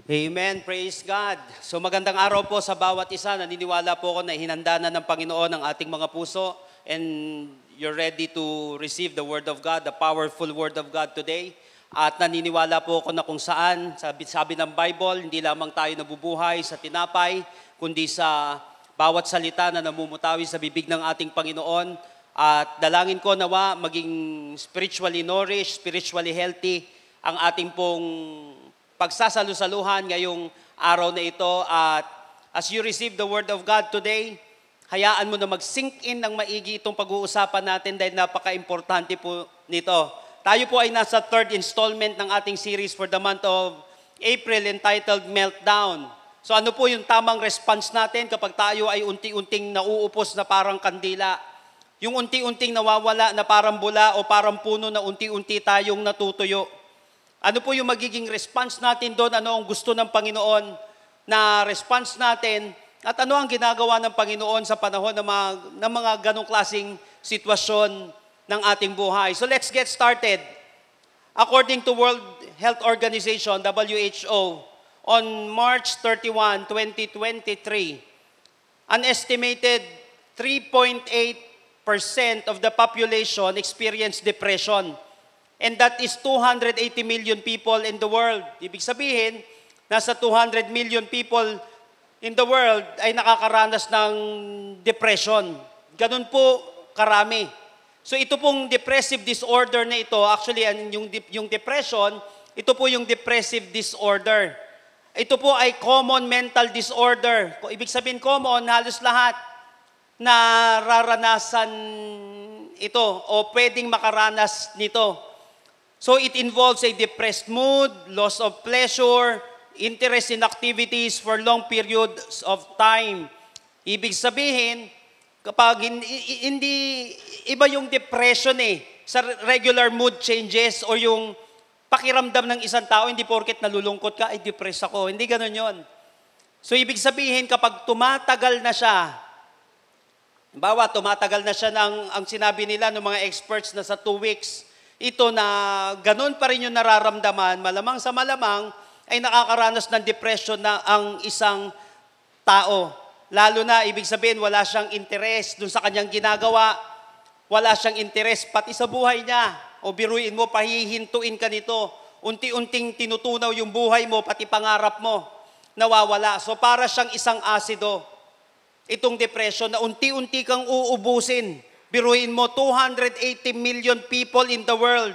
Amen. Praise God. So magandang araw po sa bawat isa. Naniniwala po ako na hinanda na ng Panginoon ang ating mga puso and you're ready to receive the Word of God, the powerful Word of God today. At naniniwala po ako na kung saan, sabi ng Bible, hindi lamang tayo nabubuhay sa tinapay, kundi sa bawat salita na namumutawi sa bibig ng ating Panginoon. At dalangin ko nawa maging spiritually nourished, spiritually healthy ang ating pong pagsasalusaluhan ngayong araw na ito. At as you receive the Word of God today, hayaan mo na mag-sink in ng maigi itong pag-uusapan natin dahil napaka-importante po nito. Tayo po ay nasa third installment ng ating series for the month of April entitled Meltdown. So ano po yung tamang response natin kapag tayo ay unti-unting nauupos na parang kandila? Yung unti-unting nawawala na parang bula o parang puno na unti-unti tayong natutuyo. Ano po yung magiging response natin doon? Ano ang gusto ng Panginoon na response natin? At ano ang ginagawa ng Panginoon sa panahon ng mga ganong klaseng sitwasyon ng ating buhay? So let's get started. According to World Health Organization, WHO, on March 31, 2023, an estimated 3.8% of the population experienced depression. And that is 280 million people in the world. Ibig sabihin, nasa 200 million people in the world ay nakakaranas ng depression. Ganun po karami. So ito pong depressive disorder na ito, actually yung depression, ito po yung depressive disorder. Ito po ay common mental disorder. Ibig sabihin common, halos lahat nararanasan ito o pwedeng makaranas nito. So it involves a depressed mood, loss of pleasure, interest in activities for long periods of time. Ibig sabihin, kapag hindi iba yung depression sa regular mood changes o yung pakiramdam ng isang tao, hindi porket nalulungkot ka, ay depressed ako. Hindi ganun yon. So ibig sabihin, kapag tumatagal na siya, tumatagal na siya ang sinabi nila ng mga experts na sa 2 weeks, ito na ganun pa rin yung nararamdaman, malamang sa malamang ay nakakaranas ng depression na ang isang tao. Lalo na, ibig sabihin, wala siyang interes dun sa kanyang ginagawa, wala siyang interes pati sa buhay niya. O biruin mo, pahihintuin ka nito, unti-unting tinutunaw yung buhay mo, pati pangarap mo, nawawala. So para siyang isang asido, itong depression na unti-unti kang uubusin. Biruin mo, 280 million people in the world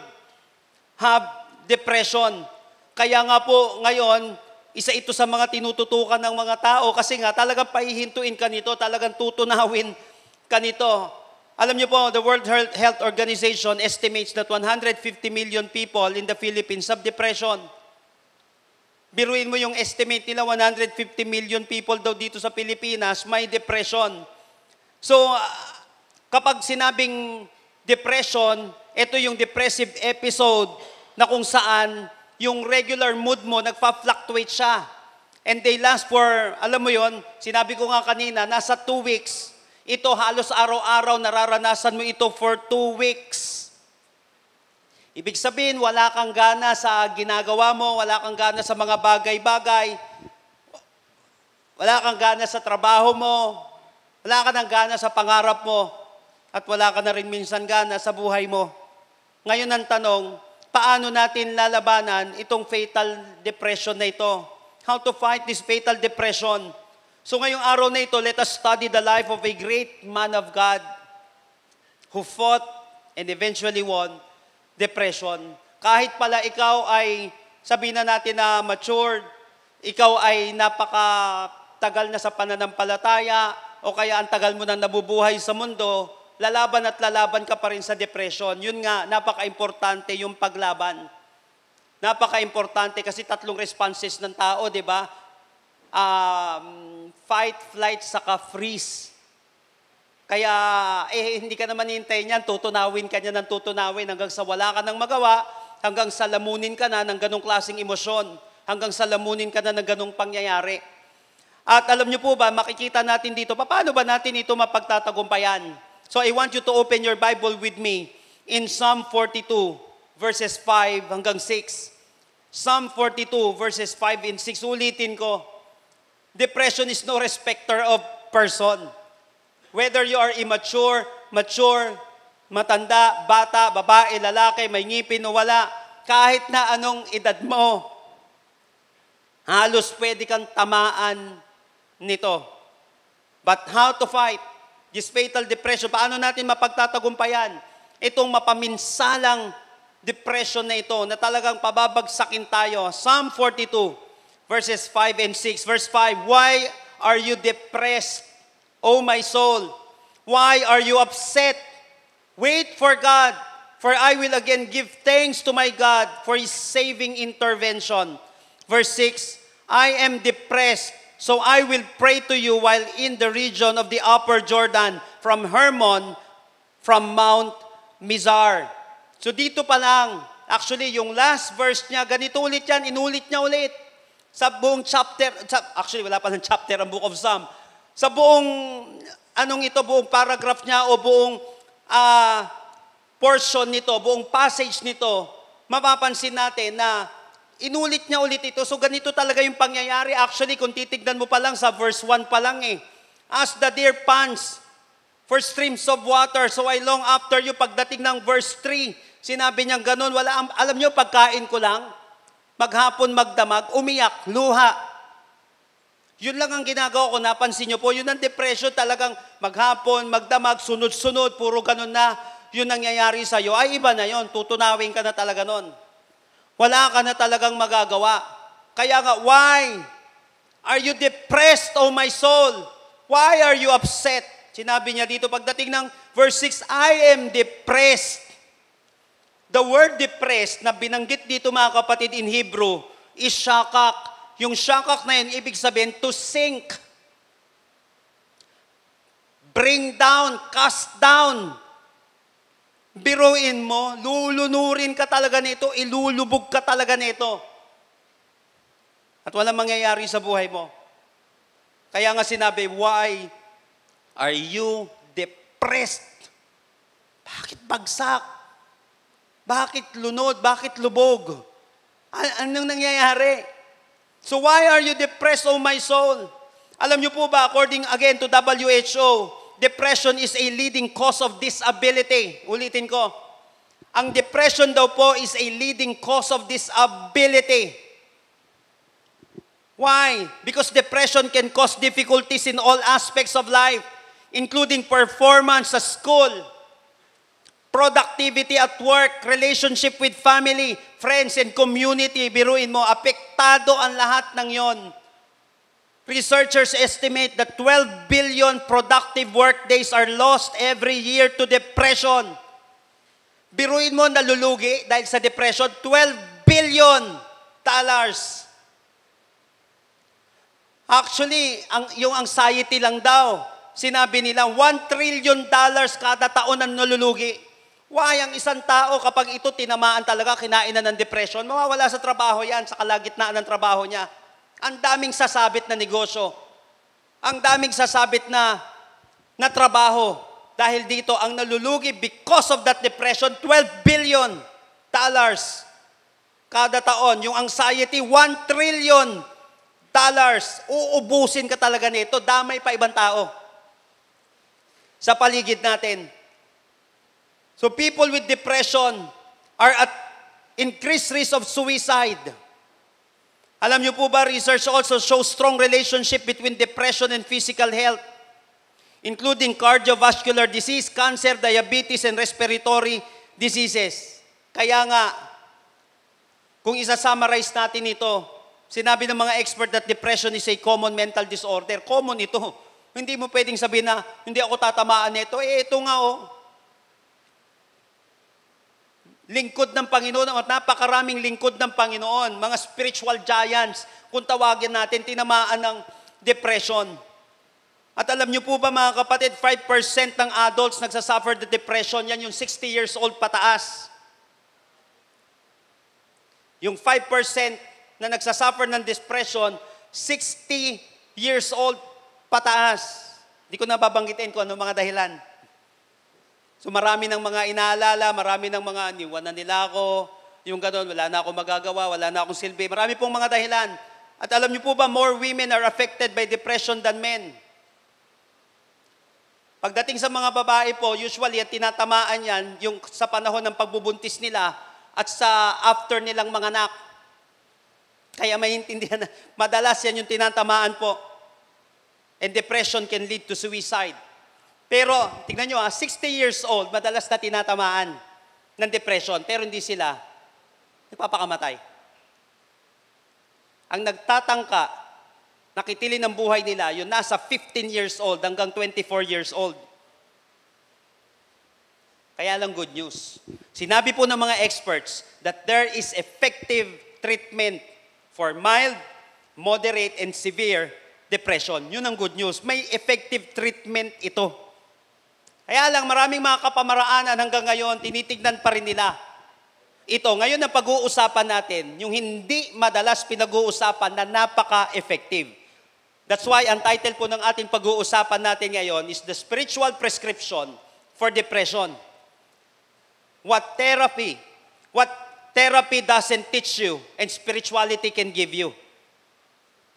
have depression. Kaya nga po ngayon, isa ito sa mga tinututukan ng mga tao kasi nga talagang pahihintuin ka nito, talagang tutunawin ka nito. Alam niyo po, the World Health Organization estimates that 150 million people in the Philippines have depression. Biruin mo yung estimate nila, 150 million people daw dito sa Pilipinas may depression. So, kapag sinabing depression, ito yung depressive episode na kung saan yung regular mood mo, nagpa-fluctuate siya. And they last for, alam mo yon, sinabi ko nga kanina, nasa 2 weeks. Ito halos araw-araw nararanasan mo ito for 2 weeks. Ibig sabihin, wala kang gana sa ginagawa mo, wala kang gana sa mga bagay-bagay, wala kang gana sa trabaho mo, wala ka ng gana sa pangarap mo, at wala ka na rin minsan gana sa buhay mo. Ngayon ang tanong, paano natin lalabanan itong fatal depression na ito? How to fight this fatal depression? So ngayong araw na ito, let us study the life of a great man of God who fought and eventually won depression. Kahit pala ikaw ay, sabihin na natin na matured, ikaw ay napakatagal na sa pananampalataya, o kaya ang tagal mo na nabubuhay sa mundo, lalaban at lalaban ka pa rin sa depression. Yun nga, napaka-importante yung paglaban. Napaka-importante kasi 3 responses ng tao, di ba? Fight, flight, saka freeze. Kaya, hindi ka naman hintay niyan, tutunawin ka niya ng tutunawin hanggang sa wala ka nang magawa, hanggang sa lamunin ka na ng ganong klaseng emosyon, hanggang sa lamunin ka na ng ganong pangyayari. At alam niyo po ba, makikita natin dito, paano ba natin ito mapagtatagumpayan? So I want you to open your Bible with me in Psalm 42, verses 5 hanggang 6. Psalm 42 verses 5 and 6. Ulitin ko. Depression is no respecter of person. Whether you are immature, mature, matanda, bata, babae, lalaki, may ngipin o wala, kahit na anong edad mo, halos pwede kang tamaan nito. But how to fight this fatal depression? Paano natin mapagtatagumpayan itong mapaminsalang depression na ito na talagang pababagsakin tayo? Psalm 42, verses 5 and 6. Verse 5, why are you depressed, O my soul? Why are you upset? Wait for God, for I will again give thanks to my God for His saving intervention. Verse 6, I am depressed, so I will pray to you while in the region of the upper Jordan, from Hermon, from Mount Mizar. So dito pa lang, actually yung last verse niya, ganito ulit yan, inulit niya ulit. Sa buong chapter, actually wala pa ng chapter ang Book of Psalm. Sa buong, buong paragraph niya o buong portion nito, buong passage nito, mapapansin natin na inulit niya ulit ito. So ganito talaga yung pangyayari. Actually, kung titignan mo pa lang sa verse 1 pa lang As the deer pants for streams of water, so I long after you. Pagdating ng verse 3, sinabi niyang ganun, alam niyo, pagkain ko lang, maghapon magdamag, umiyak, luha. Yun lang ang ginagawa ko, napansin niyo po, yun ang depression, talagang maghapon, magdamag, sunod-sunod, puro ganun na, yun nangyayari sa'yo, ay iba na yun, tutunawin ka na talaga nun. Wala ka na talagang magagawa. Kaya nga, why are you depressed, O my soul? Why are you upset? Sinabi niya dito, pagdating ng verse 6, I am depressed. The word depressed na binanggit dito mga kapatid in Hebrew is shakak. Yung shakak na yun, ibig sabihin to sink. Bring down, cast down. Biruin mo, lulunurin ka talaga nito, ilulubog ka talaga nito. At walang mangyayari sa buhay mo. Kaya nga sinabi, why are you depressed? Bakit bagsak? Bakit lunod? Bakit lubog? Anong nangyayari? So why are you depressed, O my soul? Alam niyo po ba, according again to WHO, depression is a leading cause of disability. Ulitin ko. Ang depression daw po is a leading cause of disability. Why? Because depression can cause difficulties in all aspects of life, including performance sa school, productivity at work, relationship with family, friends, and community. Biruin mo, apektado ang lahat ng yon. Researchers estimate that 12 billion productive workdays are lost every year to depression. Biruin mo, nalulugi dahil sa depression, $12 billion. Actually, yung anxiety lang daw, sinabi nila, $1 trillion kada taon ang nalulugi. Why, ang isang tao kapag ito tinamaan talaga, kinainan ng depression, mawawala sa trabaho yan, sa kalagitnaan ng trabaho niya. Ang daming sasabit na negosyo. Ang daming sasabit na trabaho. Dahil dito, ang nalulugi because of that depression, $12 billion kada taon. Yung anxiety, $1 trillion. Uubusin ka talaga nito. Damay pa ibang tao sa paligid natin. So people with depression are at increased risk of suicide. Alam niyo po ba, research also shows strong relationship between depression and physical health, including cardiovascular disease, cancer, diabetes, and respiratory diseases. Kaya nga, kung isa-summarize natin ito, sinabi ng mga expert that depression is a common mental disorder. Common ito. Hindi mo pwedeng sabihin na, hindi ako tatamaan nito. Ito nga lingkod ng Panginoon, at napakaraming lingkod ng Panginoon, mga spiritual giants, kung tawagin natin, tinamaan ng depression. At alam niyo po ba mga kapatid, 5% ng adults nagsasuffer the depression, yan yung 60 years old pataas. Yung 5% na nagsasuffer ng depression, 60 years old pataas. Hindi ko nababanggitin kung ano mga dahilan. So marami ng mga inaalala, marami ng mga niwan na nila ako, Yung gano'n, wala na akong magagawa, wala na akong silbi. Marami pong mga dahilan. At alam niyo po ba, more women are affected by depression than men. Pagdating sa mga babae po, usually at tinatamaan yan yung sa panahon ng pagbubuntis nila at sa after nilang manganak. Kaya maintindihan na, madalas yan yung tinatamaan po. And depression can lead to suicide. Pero, tingnan nyo 60 years old, madalas na tinatamaan ng depression, pero hindi sila nagpapakamatay. Ang nagtatangka, nakitili ng buhay nila, yun nasa 15 years old hanggang 24 years old. Kaya lang good news. Sinabi po ng mga experts that there is effective treatment for mild, moderate, and severe depression. Yun ang good news. May effective treatment ito. Kaya lang maraming mga kapamaraanan hanggang ngayon, tinitignan pa rin nila. Ito, ngayon na pag-uusapan natin, yung hindi madalas pinag-uusapan na napaka-effective. That's why ang title po ng ating pag-uusapan natin ngayon is The Spiritual Prescription for Depression. What therapy doesn't teach you and spirituality can give you.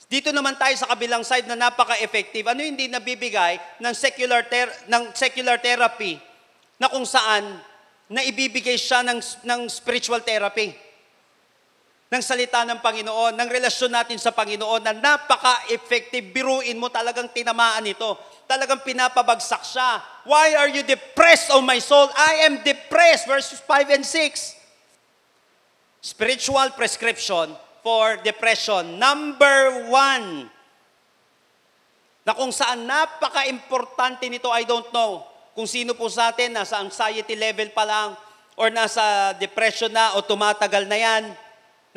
Dito naman tayo sa kabilang side na napaka-effective. Ano hindi nabibigay ng secular therapy na kung saan na ibibigay siya ng spiritual therapy, ng salita ng Panginoon, ng relasyon natin sa Panginoon na napaka-effective. Biruin mo, talagang tinamaan ito. Talagang pinapabagsak siya. Why are you depressed, O my soul? I am depressed. Verses 5 and 6. Spiritual prescription for depression. Number 1. Na kung saan napaka-importante nito, I don't know. Kung sino po sa atin, nasa anxiety level pa lang, or nasa depression na, o tumatagal na yan,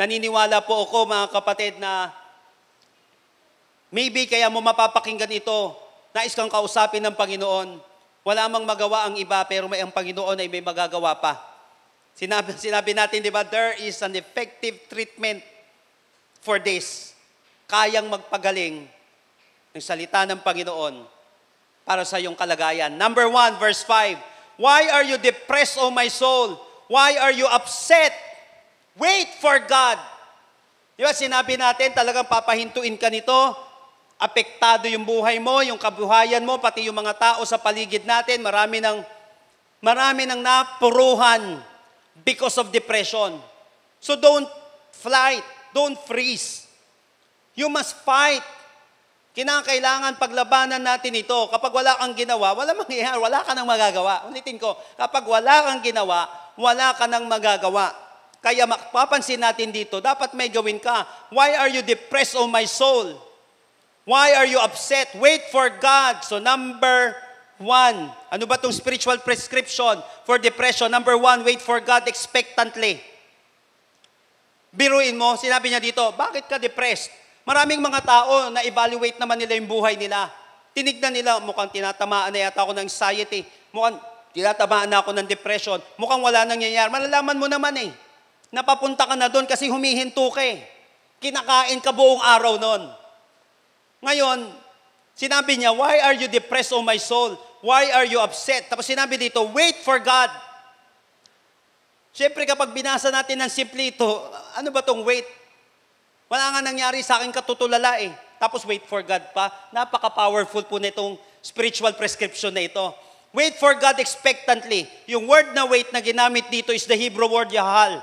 naniniwala po ako, mga kapatid, na maybe kaya mo mapapakinggan ito, nais kang kausapin ng Panginoon, wala mang magawa ang iba, pero may ang Panginoon ay may magagawa pa. Sinabi natin, di ba, there is an effective treatment for this. Kayang magpagaling ng salita ng Panginoon para sa iyong kalagayan. Number 1, verse 5. Why are you depressed, O my soul? Why are you upset? Wait for God. Di ba, sinabi natin, talagang papahintuin ka nito. Apektado yung buhay mo, yung kabuhayan mo, pati yung mga tao sa paligid natin. Marami ng napuruhan because of depression. So don't flight, don't freeze. You must fight. Kinakailangan paglabanan natin ito. Kapag wala kang ginawa, wala mangyayari, wala ka nang magagawa. Ulitin ko, kapag wala kang ginawa, wala ka nang magagawa. Kaya mapapansin natin dito, dapat may gawin ka. Why are you depressed, O my soul? Why are you upset? Wait for God. So number 1, ano ba itong spiritual prescription for depression? Number 1, wait for God expectantly. Biruin mo, sinabi niya dito, bakit ka depressed? Maraming mga tao na evaluate naman nila yung buhay nila. Tinignan nila, mukhang tinatamaan na yata ako ng anxiety. Mukhang tinatamaan na ako ng depression. Mukhang wala nang nangyayari. Malalaman mo naman napapunta ka na doon kasi humihinto ka Kinakain ka buong araw noon. Ngayon, sinabi niya, why are you depressed, O my soul? Why are you upset? Tapos sinabi dito, wait for God. Siyempre kapag binasa natin ng simple ito, ano ba tong wait? Wala nga nangyari sa akin katutulala Tapos wait for God pa. Napaka-powerful po nitong spiritual prescription na ito. Wait for God expectantly. Yung word na wait na ginamit dito is the Hebrew word yahal.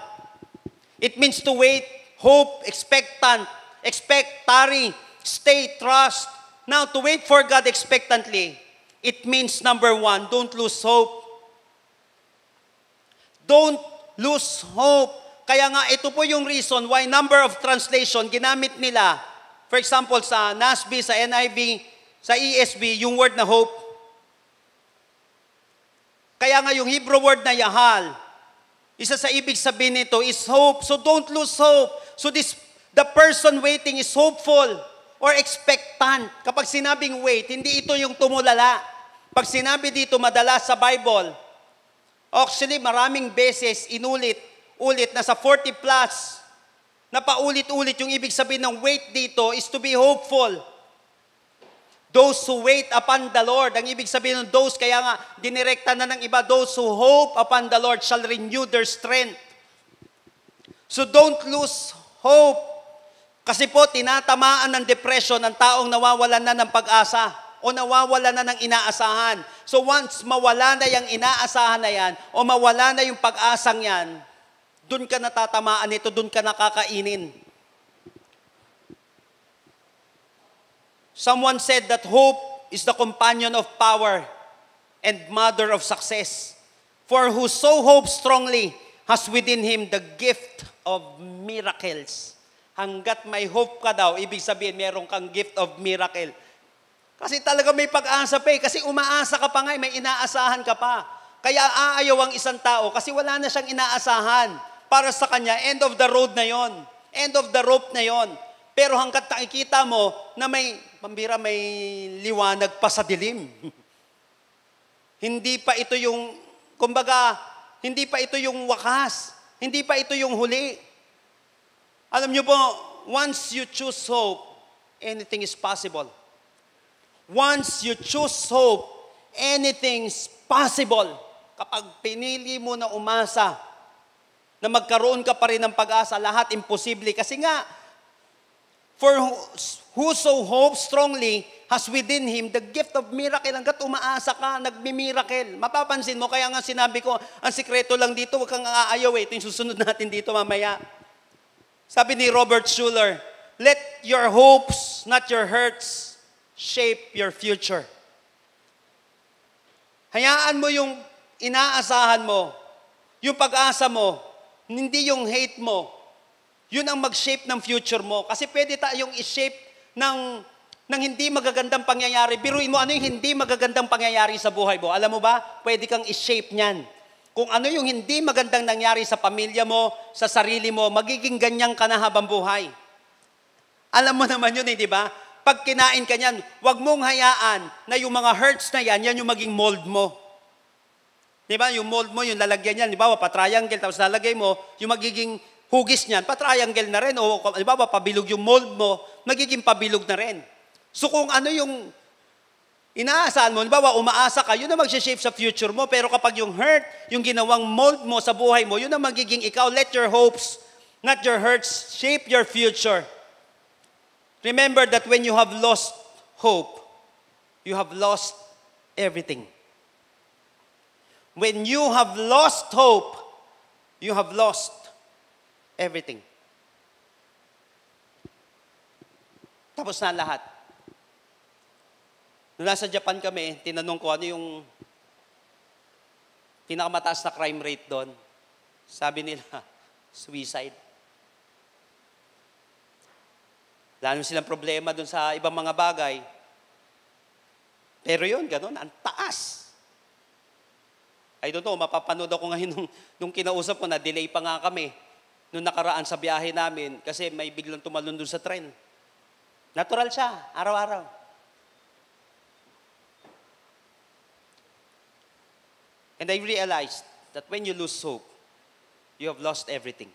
It means to wait, hope, expectant, expect, tarry, stay, trust. Now, to wait for God expectantly, it means number 1, don't lose hope. Don't lose hope. Kaya nga, ito po yung reason why number of translation ginamit nila. For example, sa NASB, sa NIV, sa ESV, yung word na hope. Kaya nga yung Hebrew word na yahal, isa sa ibig sabihin nito is hope. So don't lose hope. So the person waiting is hopeful or expectant. Kapag sinabing wait, hindi ito yung tumulala. Pag sinabi dito madalas sa Bible, actually maraming beses ulit na sa 40 plus, na paulit-ulit yung ibig sabihin ng wait dito is to be hopeful. Those who wait upon the Lord, ang ibig sabihin ng those, kaya nga dinirekta na ng iba, those who hope upon the Lord shall renew their strength. So don't lose hope. Kasi po, tinatamaan ng depression ang taong nawawalan na ng pag-asa o nawawalan na ng inaasahan. So once mawala na yung inaasahan na yan o mawala na yung pag-asang yan, dun ka natatamaan nito, dun ka nakakainin. Someone said that hope is the companion of power and mother of success. For who so hopes strongly has within him the gift of miracles. Hanggat may hope ka daw, ibig sabihin meron kang gift of miracle. Kasi talaga may pag-asa pa eh. Kasi umaasa ka pa nga, may inaasahan ka pa. Kaya aayaw ang isang tao kasi wala na siyang inaasahan. Para sa kanya, end of the road na yon. End of the rope na yon. Pero hanggat nakikita mo na may, pambira, may liwanag pa sa dilim. Hindi pa ito yung, kumbaga, hindi pa ito yung wakas. Hindi pa ito yung huli. Alam niyo po, once you choose hope, anything is possible. Once you choose hope, anything's possible. Kapag pinili mo na umasa, na magkaroon ka pa rin ng pag-asa, lahat imposible. Kasi nga, for whoso hopes strongly has within him the gift of miracle. Hanggat umaasa ka, nagmi-miracle. Mapapansin mo, kaya nga sinabi ko, ang sikreto lang dito, huwag kang aayaw eh. Ito yung susunod natin dito mamaya. Sabi ni Robert Schuller, let your hopes, not your hurts, shape your future. Hayaan mo yung inaasahan mo, yung pag-asa mo, hindi yung hate mo. Yun ang mag-shape ng future mo. Kasi pwede tayong i-shape ng hindi magagandang pangyayari. Biruin mo, ano yung hindi magagandang pangyayari sa buhay mo? Alam mo ba? Pwede kang i-shape niyan. Kung ano yung hindi magandang nangyari sa pamilya mo, sa sarili mo, magiging ganyan ka na habang buhay. Alam mo naman yun eh, di ba? Pag kinain ka niyan, huwag mong hayaan na yung mga hurts na yan yung maging mold mo. Di ba? Yung mold mo, yung lalagyan niyan, di ba? Pa-triangle, tapos lalagay mo, yung magiging hugis niyan, pa-triangle na rin. O di ba? Pabilog yung mold mo, magiging pabilog na rin. So kung ano yung inaasahan mo, di ba? Umaasa ka, yun na mag-shape sa future mo. Pero kapag yung hurt, yung ginawang mold mo sa buhay mo, yun na magiging ikaw. Let your hopes, not your hurts, shape your future. Remember that when you have lost hope, you have lost everything. When you have lost hope, you have lost everything. Tapos na lahat. Nung nasa Japan kami, tinanong ko ano yung pinakamataas na crime rate doon. Sabi nila, suicide. Lalo silang problema doon sa ibang mga bagay. Pero yun, ganun, ang taas. I don't know, mapapanood ako ngayon nung kinausap ko na delay pa nga kami nung nakaraan sa biyahe namin kasi may biglang tumalon doon sa tren. Natural siya, araw-araw. And I realized that when you lose hope, you have lost everything.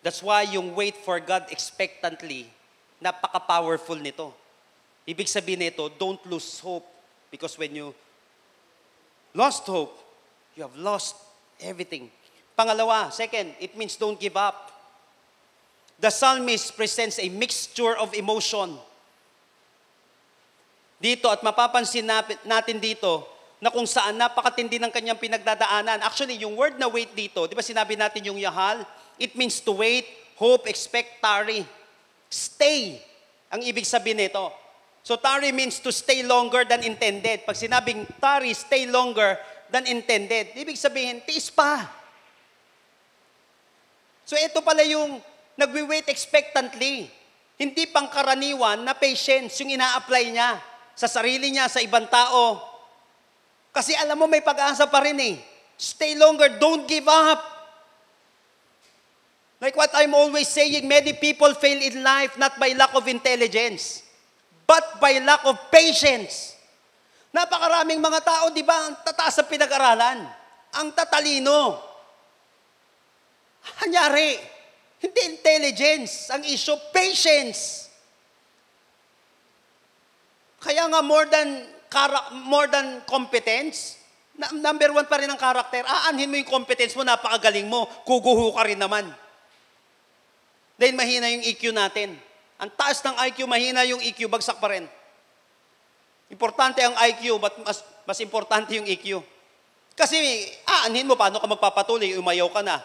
That's why yung wait for God expectantly, napaka-powerful nito. Ibig sabihin nito, don't lose hope. Because when you lost hope, you have lost everything. Pangalawa, second, it means don't give up. The psalmist presents a mixture of emotion. Dito, at mapapansin natin dito, na kung saan napakatindi ng kanyang pinagdadaanan. Actually, yung word na wait dito, di ba sinabi natin yung yahal? It means to wait, hope, expect, tarry. Stay, ang ibig sabihin nito. So tarry means to stay longer than intended. Pag sinabing tarry, stay longer than intended, ibig sabihin, tiis pa. So ito pala yung nagwi-wait expectantly. Hindi pangkaraniwan na patience yung ina-apply niya sa sarili niya, sa ibang tao. Kasi alam mo, may pag-asa pa rin eh. Stay longer, don't give up. Like what I'm always saying, many people fail in life not by lack of intelligence, but by lack of patience. Napakaraming mga tao, di ba, ang tataas sa pinag-aralan. Ang tatalino. Hanyari, hindi intelligence. Ang issue, patience. Kaya nga more than competence, number one pa rin ang karakter. Aanhin mo yung competence mo, napakagaling mo, kuguho ka rin naman. Dahil mahina yung EQ natin. Ang taas ng IQ, mahina yung EQ, bagsak pa rin. Importante ang IQ, but mas importante yung EQ. Kasi, aanhin mo, paano ka magpapatuloy? Umayaw ka na.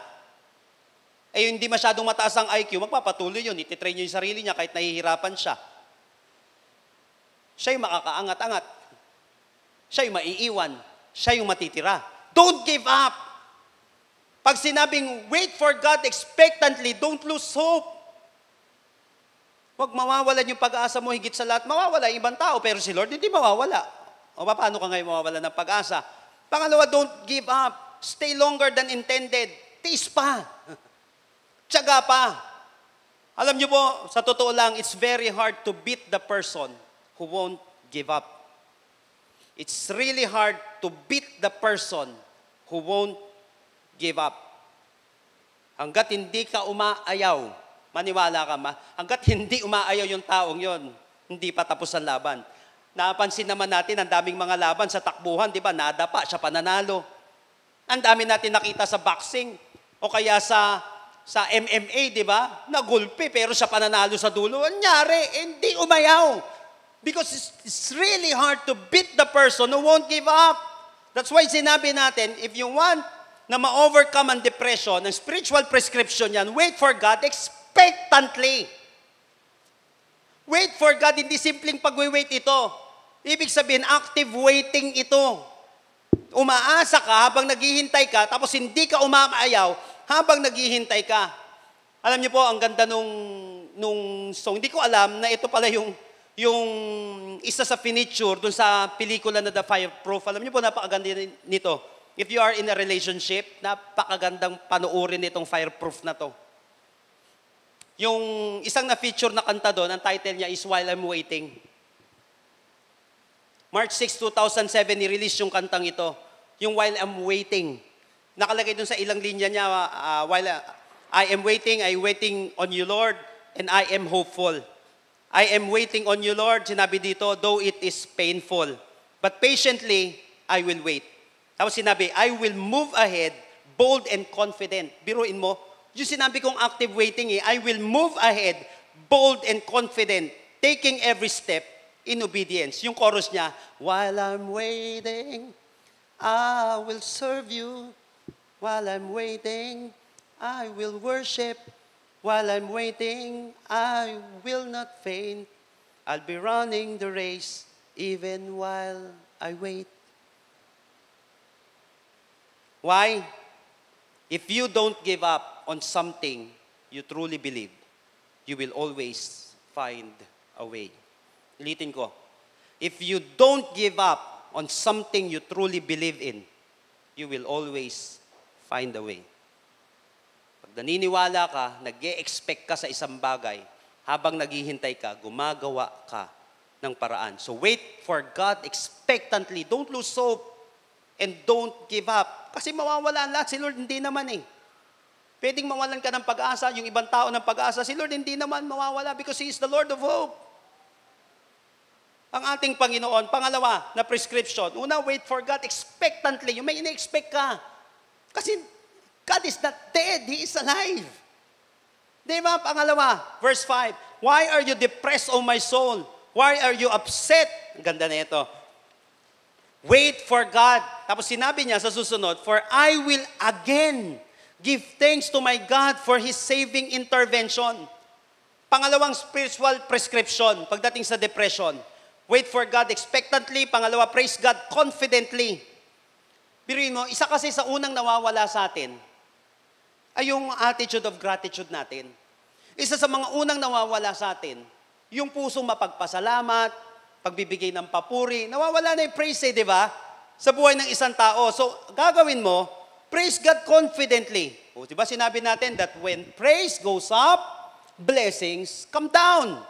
Eh, hindi masyadong mataas ang IQ, magpapatuloy yun. Ititrain niyo yung sarili niya kahit nahihirapan siya. Siya yung makakaangat-angat. Siya yung maiiwan. Siya yung matitira. Don't give up. Pag sinabing, wait for God expectantly, don't lose hope. Huwag mawawalan yung pag-asa mo higit sa lahat. Mawawala yung ibang tao, pero si Lord hindi mawawala. O paano ka ngayon mawawala ng pag-asa? Pangalawa, don't give up. Stay longer than intended. Tiis pa. Tiyaga pa. Alam niyo po, sa totoo lang, it's very hard to beat the person who won't give up. It's really hard to beat the person who won't give up. Hanggat hindi ka umaayaw, maniwala ka hanggat hindi umaayaw yung taong yon, hindi pa tapos ang laban. Napansin naman natin, ang daming mga laban sa takbuhan, di ba? Nadapa, siya pananalo. Ang dami natin nakita sa boxing, o kaya sa MMA, di ba? Nagulpi, pero siya pananalo sa dulo. Anyari, hindi umayaw. Because it's really hard to beat the person who won't give up. That's why sinabi natin, if you want na ma-overcome ang depression, ang spiritual prescription yan, wait for God expectantly. Wait for God, hindi simpleng pag-wait ito. Ibig sabihin, active waiting ito. Umaasa ka habang naghihintay ka, tapos hindi ka umaayaw habang naghihintay ka. Alam niyo po, ang ganda nung song. Hindi ko alam na ito pala yung isa sa finiture dun sa pelikula na The Fireproof. Alam niyo po, napakaganda nito. If you are in a relationship, napakagandang panoorin nitong Fireproof na to. Yung isang na-feature na kanta doon, ang title niya is While I'm Waiting. March 6, 2007, ni-release yung kantang ito. Yung While I'm Waiting. Nakalagay doon sa ilang linya niya, while I am waiting on you, Lord, and I am hopeful. I am waiting on you, Lord, sinabi dito, though it is painful. But patiently, I will wait. Tapos sinabi, I will move ahead, bold and confident. Biruin mo, yung sinabi kong active waiting I will move ahead, bold and confident, taking every step in obedience. Yung chorus niya, while I'm waiting, I will serve you. While I'm waiting, I will worship. While I'm waiting, I will not faint. I'll be running the race even while I wait. Why? If you don't give up on something you truly believe, you will always find a way. Ulitin ko. If you don't give up on something you truly believe in, you will always find a way. Pag naniniwala ka, nag-e-expect ka sa isang bagay, habang naghihintay ka, gumagawa ka ng paraan. So wait for God expectantly. Don't lose hope and don't give up. Kasi mawawala ang lahat. Si Lord hindi naman Pwedeng mawalan ka ng pag-asa, yung ibang tao ng pag-asa. Si Lord hindi naman mawawala because He is the Lord of hope. Ang ating Panginoon, pangalawa na prescription. Una, wait for God expectantly. Yung may ina-expect ka. Kasi God is not dead. He is alive. Di ba? Pangalawa, verse 5. Why are you depressed, O my soul? Why are you upset? Ang ganda na ito. Wait for God. Tapos sinabi niya sa susunod, for I will again give thanks to my God for His saving intervention. Pangalawang spiritual prescription pagdating sa depression. Wait for God expectantly. Pangalawa, praise God confidently. Biruin mo, isa kasi sa unang nawawala sa atin ay yung attitude of gratitude natin. Isa sa mga unang nawawala sa atin, yung pusong mapagpasalamat, pagbibigay ng papuri, nawawala na yung praise di ba? Sa buhay ng isang tao. So, gagawin mo, praise God confidently. O, di ba sinabi natin that when praise goes up, blessings come down.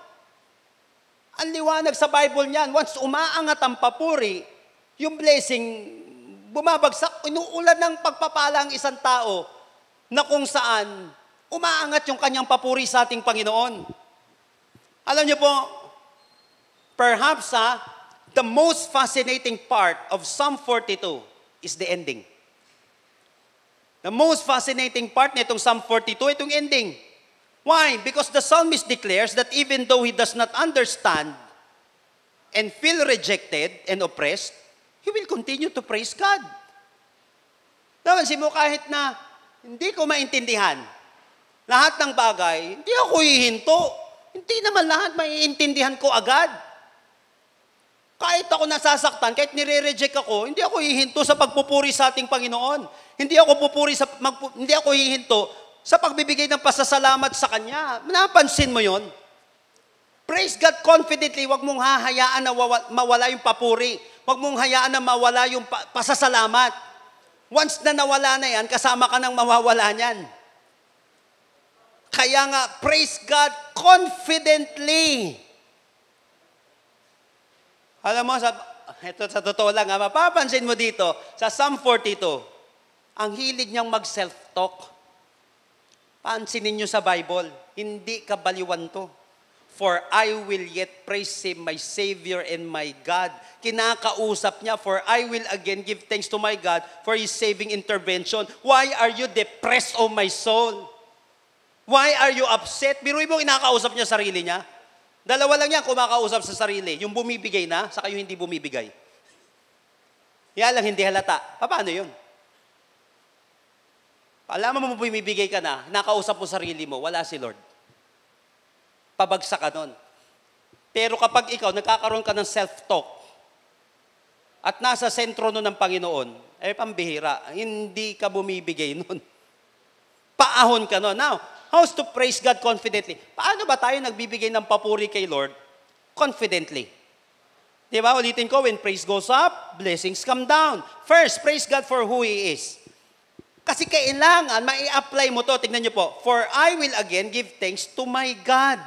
Ang liwanag sa Bible niyan, once umaangat ang papuri, yung blessing bumabagsak, inuulan ng pagpapala ang isang tao na kung saan umaangat yung kanyang papuri sa ating Panginoon. Alam niyo po, perhaps the most fascinating part of Psalm 42 is the ending. The most fascinating part nitong Psalm 42, itong ending. Why? Because the psalmist declares that even though he does not understand and feel rejected and oppressed, he will continue to praise God. Napansin mo, kahit na hindi ko maintindihan lahat ng bagay, hindi ako hihinto. Hindi naman lahat maiintindihan ko agad. Kahit ako nasasaktan, kahit nire-reject ako, hindi ako hihinto sa pagpupuri sa ating Panginoon. Hindi ako hihinto sa pagbibigay ng pasasalamat sa Kanya. Napansin mo yon? Praise God confidently. Huwag mong hahayaan na mawala yung papuri. Huwag mong hayaan na mawala yung pasasalamat. Once na nawala na yan, kasama ka ng mawawala niyan. Kaya nga, praise God confidently. Alam mo, ito sa totoo lang, mapapansin mo dito, sa Psalm 42, ang hilig niyang mag-self-talk. Pansinin niyo sa Bible, hindi kabaliwan to. For I will yet praise Him, my Savior and my God. Kinakausap niya, for I will again give thanks to my God for His saving intervention. Why are you depressed, O my soul? Why are you upset? Biruin mo, kinakausap niya sarili niya. Dalawa lang yan kumakausap sa sarili. Yung bumibigay na, saka yung hindi bumibigay. Yan lang hindi halata. Paano yun? Alam mo bumibigay ka na, nakausap mo sarili mo, wala si Lord. Pabagsak ka nun. Pero kapag ikaw, nagkakaroon ka ng self-talk, at nasa sentro nun ng Panginoon, pambihira, hindi ka bumibigay nun. Paahon ka nun. Now, how to praise God confidently? Paano ba tayo nagbibigay ng papuri kay Lord confidently? Di ba? Ulitin ko, when praise goes up, blessings come down. First, praise God for who He is. Kasi kailangan, mai-apply mo to. Tignan niyo po. For I will again give thanks to my God.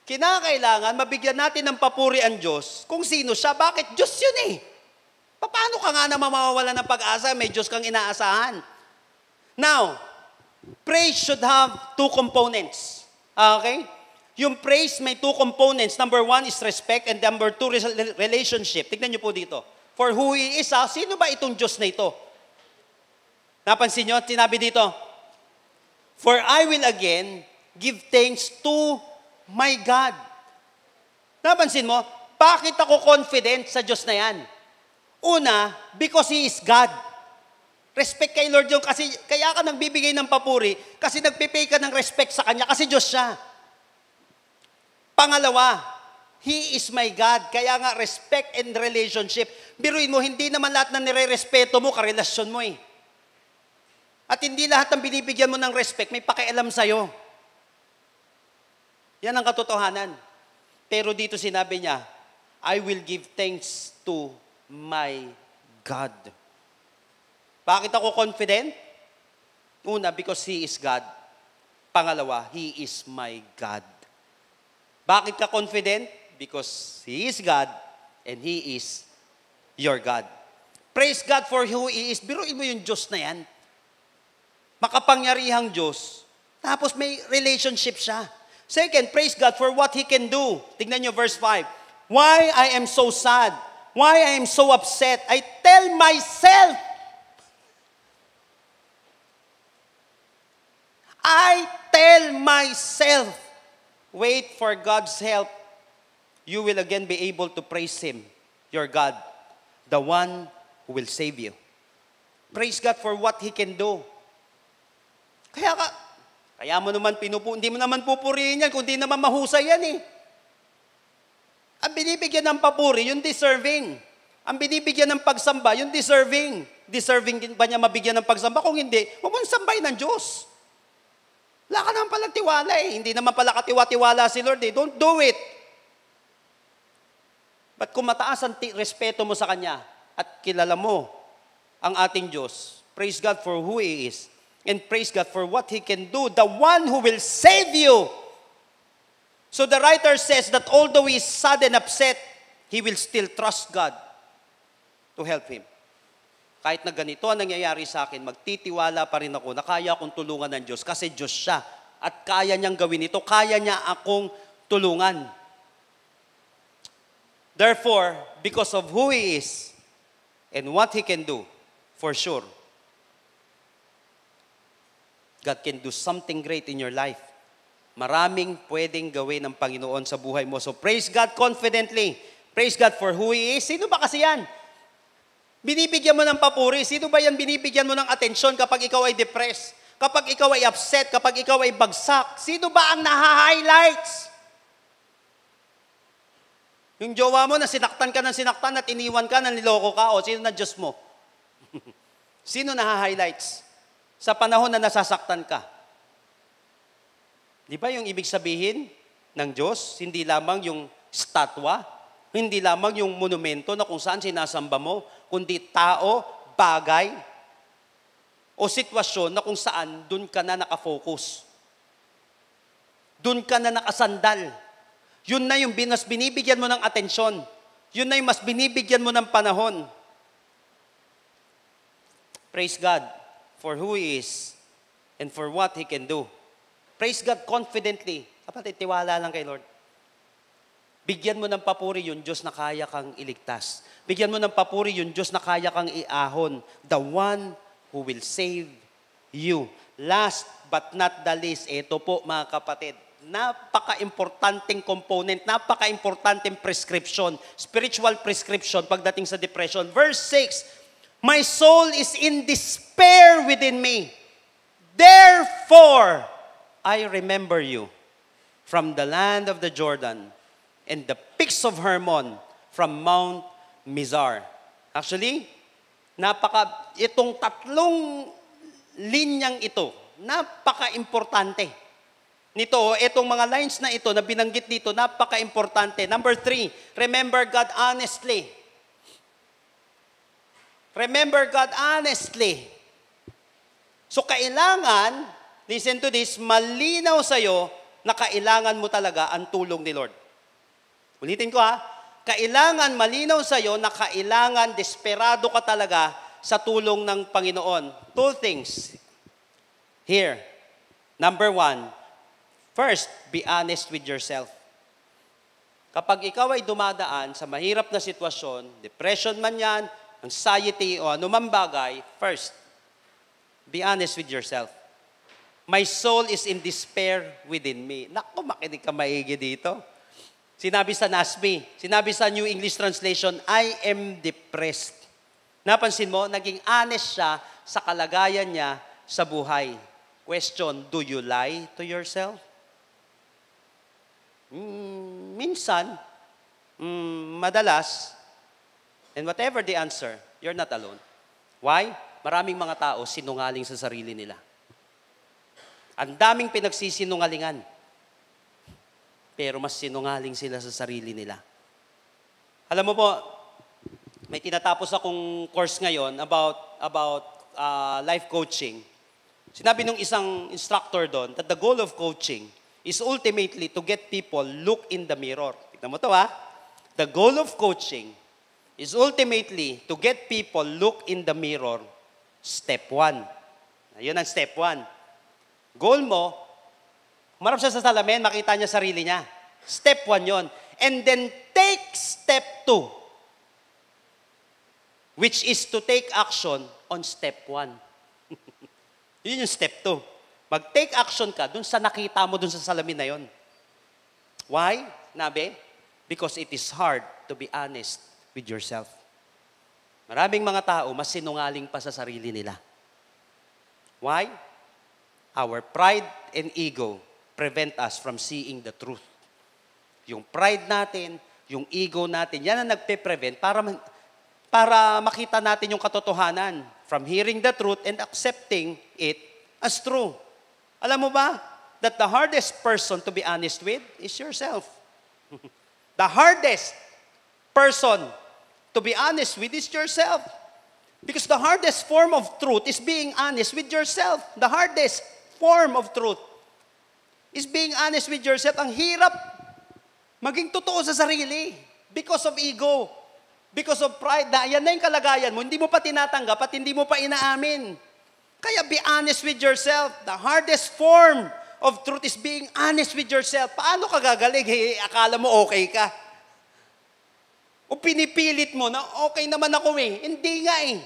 Kinakailangan, mabigyan natin ng papuri ang Diyos kung sino siya. Bakit? Diyos yun eh. Paano ka nga na mawawala ng pag-asa? May Diyos kang inaasahan. Now, praise should have two components. Okay? Yung praise may two components. Number one is respect and number two is relationship. Tignan niyo po dito. For who He is, sino ba itong Diyos na ito? Napansin niyo, sinabi dito, for I will again give thanks to my God. Napansin mo, bakit ako confident sa Diyos na yan? Una, because He is God. Respect kay Lord yung kasi, kaya ka nagbibigay ng papuri, kasi nagpipay ka ng respect sa Kanya, kasi Diyos siya. Pangalawa, He is my God. Kaya nga, respect and relationship. Biruin mo, hindi naman lahat na nire-respeto mo, karelasyon mo eh. At hindi lahat ng binibigyan mo ng respect, may pakialam sa'yo. Yan ang katotohanan. Pero dito sinabi niya, I will give thanks to my God. Bakit ako confident? Una, because He is God. Pangalawa, He is my God. Bakit ka confident? Because He is God and He is your God. Praise God for who He is. Biruin mo yung Diyos na yan. Makapangyarihang Diyos. Tapos may relationship siya. Second, praise God for what He can do. Tignan nyo verse 5. Why I am so sad? Why I am so upset? I tell myself. I tell myself. Wait for God's help. You will again be able to praise Him, your God, the one who will save you. Praise God for what He can do. Kaya mo naman hindi mo naman pupurihin yan, kundi naman mahusay yan eh. Ang binibigyan ng papuri, yung deserving. Ang binibigyan ng pagsamba, yung deserving. Deserving ba niya mabigyan ng pagsamba? Kung hindi, huwag mong sambahin ng Diyos. Wala ka naman palang tiwala eh. Hindi naman pala katiwa-tiwala si Lord eh. Don't do it. But kung mataas ang respeto mo sa Kanya at kilala mo ang ating Diyos, praise God for who He is and praise God for what He can do, the one who will save you. So the writer says that although he is sad and upset, he will still trust God to help him. Kahit na ganito ang nangyayari sa akin, magtitiwala pa rin ako na kaya akong tulungan ng Diyos kasi Diyos siya at kaya niyang gawin ito, kaya niya akong tulungan. Therefore, because of who He is and what He can do, for sure, God can do something great in your life. Maraming pwedeng gawin ng Panginoon sa buhay mo. So praise God confidently. Praise God for who He is. Sino ba kasi yan? Binibigyan mo ng papuri. Sino ba yan binibigyan mo ng atensyon kapag ikaw ay depressed? Kapag ikaw ay upset? Kapag ikaw ay bagsak? Sino ba ang naha-highlights? Yung jowa mo na sinaktan ka ng sinaktan at iniwan ka, niloko ka, o sino na Diyos mo? Sino naha-highlights? Sa panahon na nasasaktan ka. Di ba yung ibig sabihin ng Diyos, hindi lamang yung statwa, hindi lamang yung monumento na kung saan sinasamba mo, kundi tao, bagay, o sitwasyon na kung saan dun ka na nakafocus. Dun ka na nakasandal. Yun na yung mas binibigyan mo ng atensyon. Yun na yung mas binibigyan mo ng panahon. Praise God for who He is and for what He can do. Praise God confidently. Kapatid, tiwala lang kay Lord. Bigyan mo ng papuri yung Diyos na kaya kang iligtas. Bigyan mo ng papuri yung Diyos na kaya kang iahon. The one who will save you. Last but not the least, ito po mga kapatid, napaka-importanting component, napaka-importanting prescription, spiritual prescription pagdating sa depression. Verse 6, my soul is in despair within me. Therefore, I remember you from the land of the Jordan and the peaks of Hermon from Mount Mizar. Actually, itong tatlong linyang ito, napaka-importante. Nito, itong mga lines na ito na binanggit dito, napaka-importante. Number 3, remember God honestly. Remember God honestly. So kailangan, listen to this, malinaw sa'yo na kailangan mo talaga ang tulong ni Lord. Ulitin ko ha, kailangan malinaw sa'yo na kailangan, desperado ka talaga sa tulong ng Panginoon. 2 things here. Number 1, first, be honest with yourself. Kapag ikaw ay dumadaan sa mahirap na sitwasyon, depression man yan, anxiety o anumang bagay, first, be honest with yourself. My soul is in despair within me. Naku, makinig ka maigi dito. Sinabi sa NASB, sinabi sa New English Translation, I am depressed. Napansin mo, naging honest siya sa kalagayan niya sa buhay. Question, do you lie to yourself? Minsan, madalas, and whatever the answer, you're not alone. Why? Maraming mga tao sinungaling sa sarili nila. Ang daming pinagsisinungalingan. Pero mas sinungaling sila sa sarili nila. Alam mo po, may tinatapos akong course ngayon about life coaching. Sinabi nung isang instructor doon that the goal of coaching is ultimately to get people look in the mirror. Tignan mo to ha. The goal of coaching is ultimately to get people look in the mirror. Step 1. Ayun ang step 1. Goal mo, humarap siya sa salamin, makita niya sarili niya. Step 1 yon. And then take step 2, which is to take action on step 1. Yun yung step 2. Mag-take action ka dun sa nakita mo dun sa salamin na yon. Why? Nabi? Because it is hard to be honest with yourself. Maraming mga tao, mas sinungaling pa sa sarili nila. Why? Our pride and ego prevent us from seeing the truth. Yung pride natin, yung ego natin, yan ang nagpe-prevent para makita natin yung katotohanan from hearing the truth and accepting it as true. Alam mo ba that the hardest person to be honest with is yourself? The hardest person to be honest with is yourself. Because the hardest form of truth is being honest with yourself. The hardest form of truth is being honest with yourself. Ang hirap maging totoo sa sarili because of ego, because of pride. Yan na yung kalagayan mo. Hindi mo pa tinatanggap at hindi mo pa inaamin. Kaya be honest with yourself. The hardest form of truth is being honest with yourself. Paano ka gagaling? Akala mo okay ka. O pinipilit mo na okay naman ako eh. Hindi nga eh.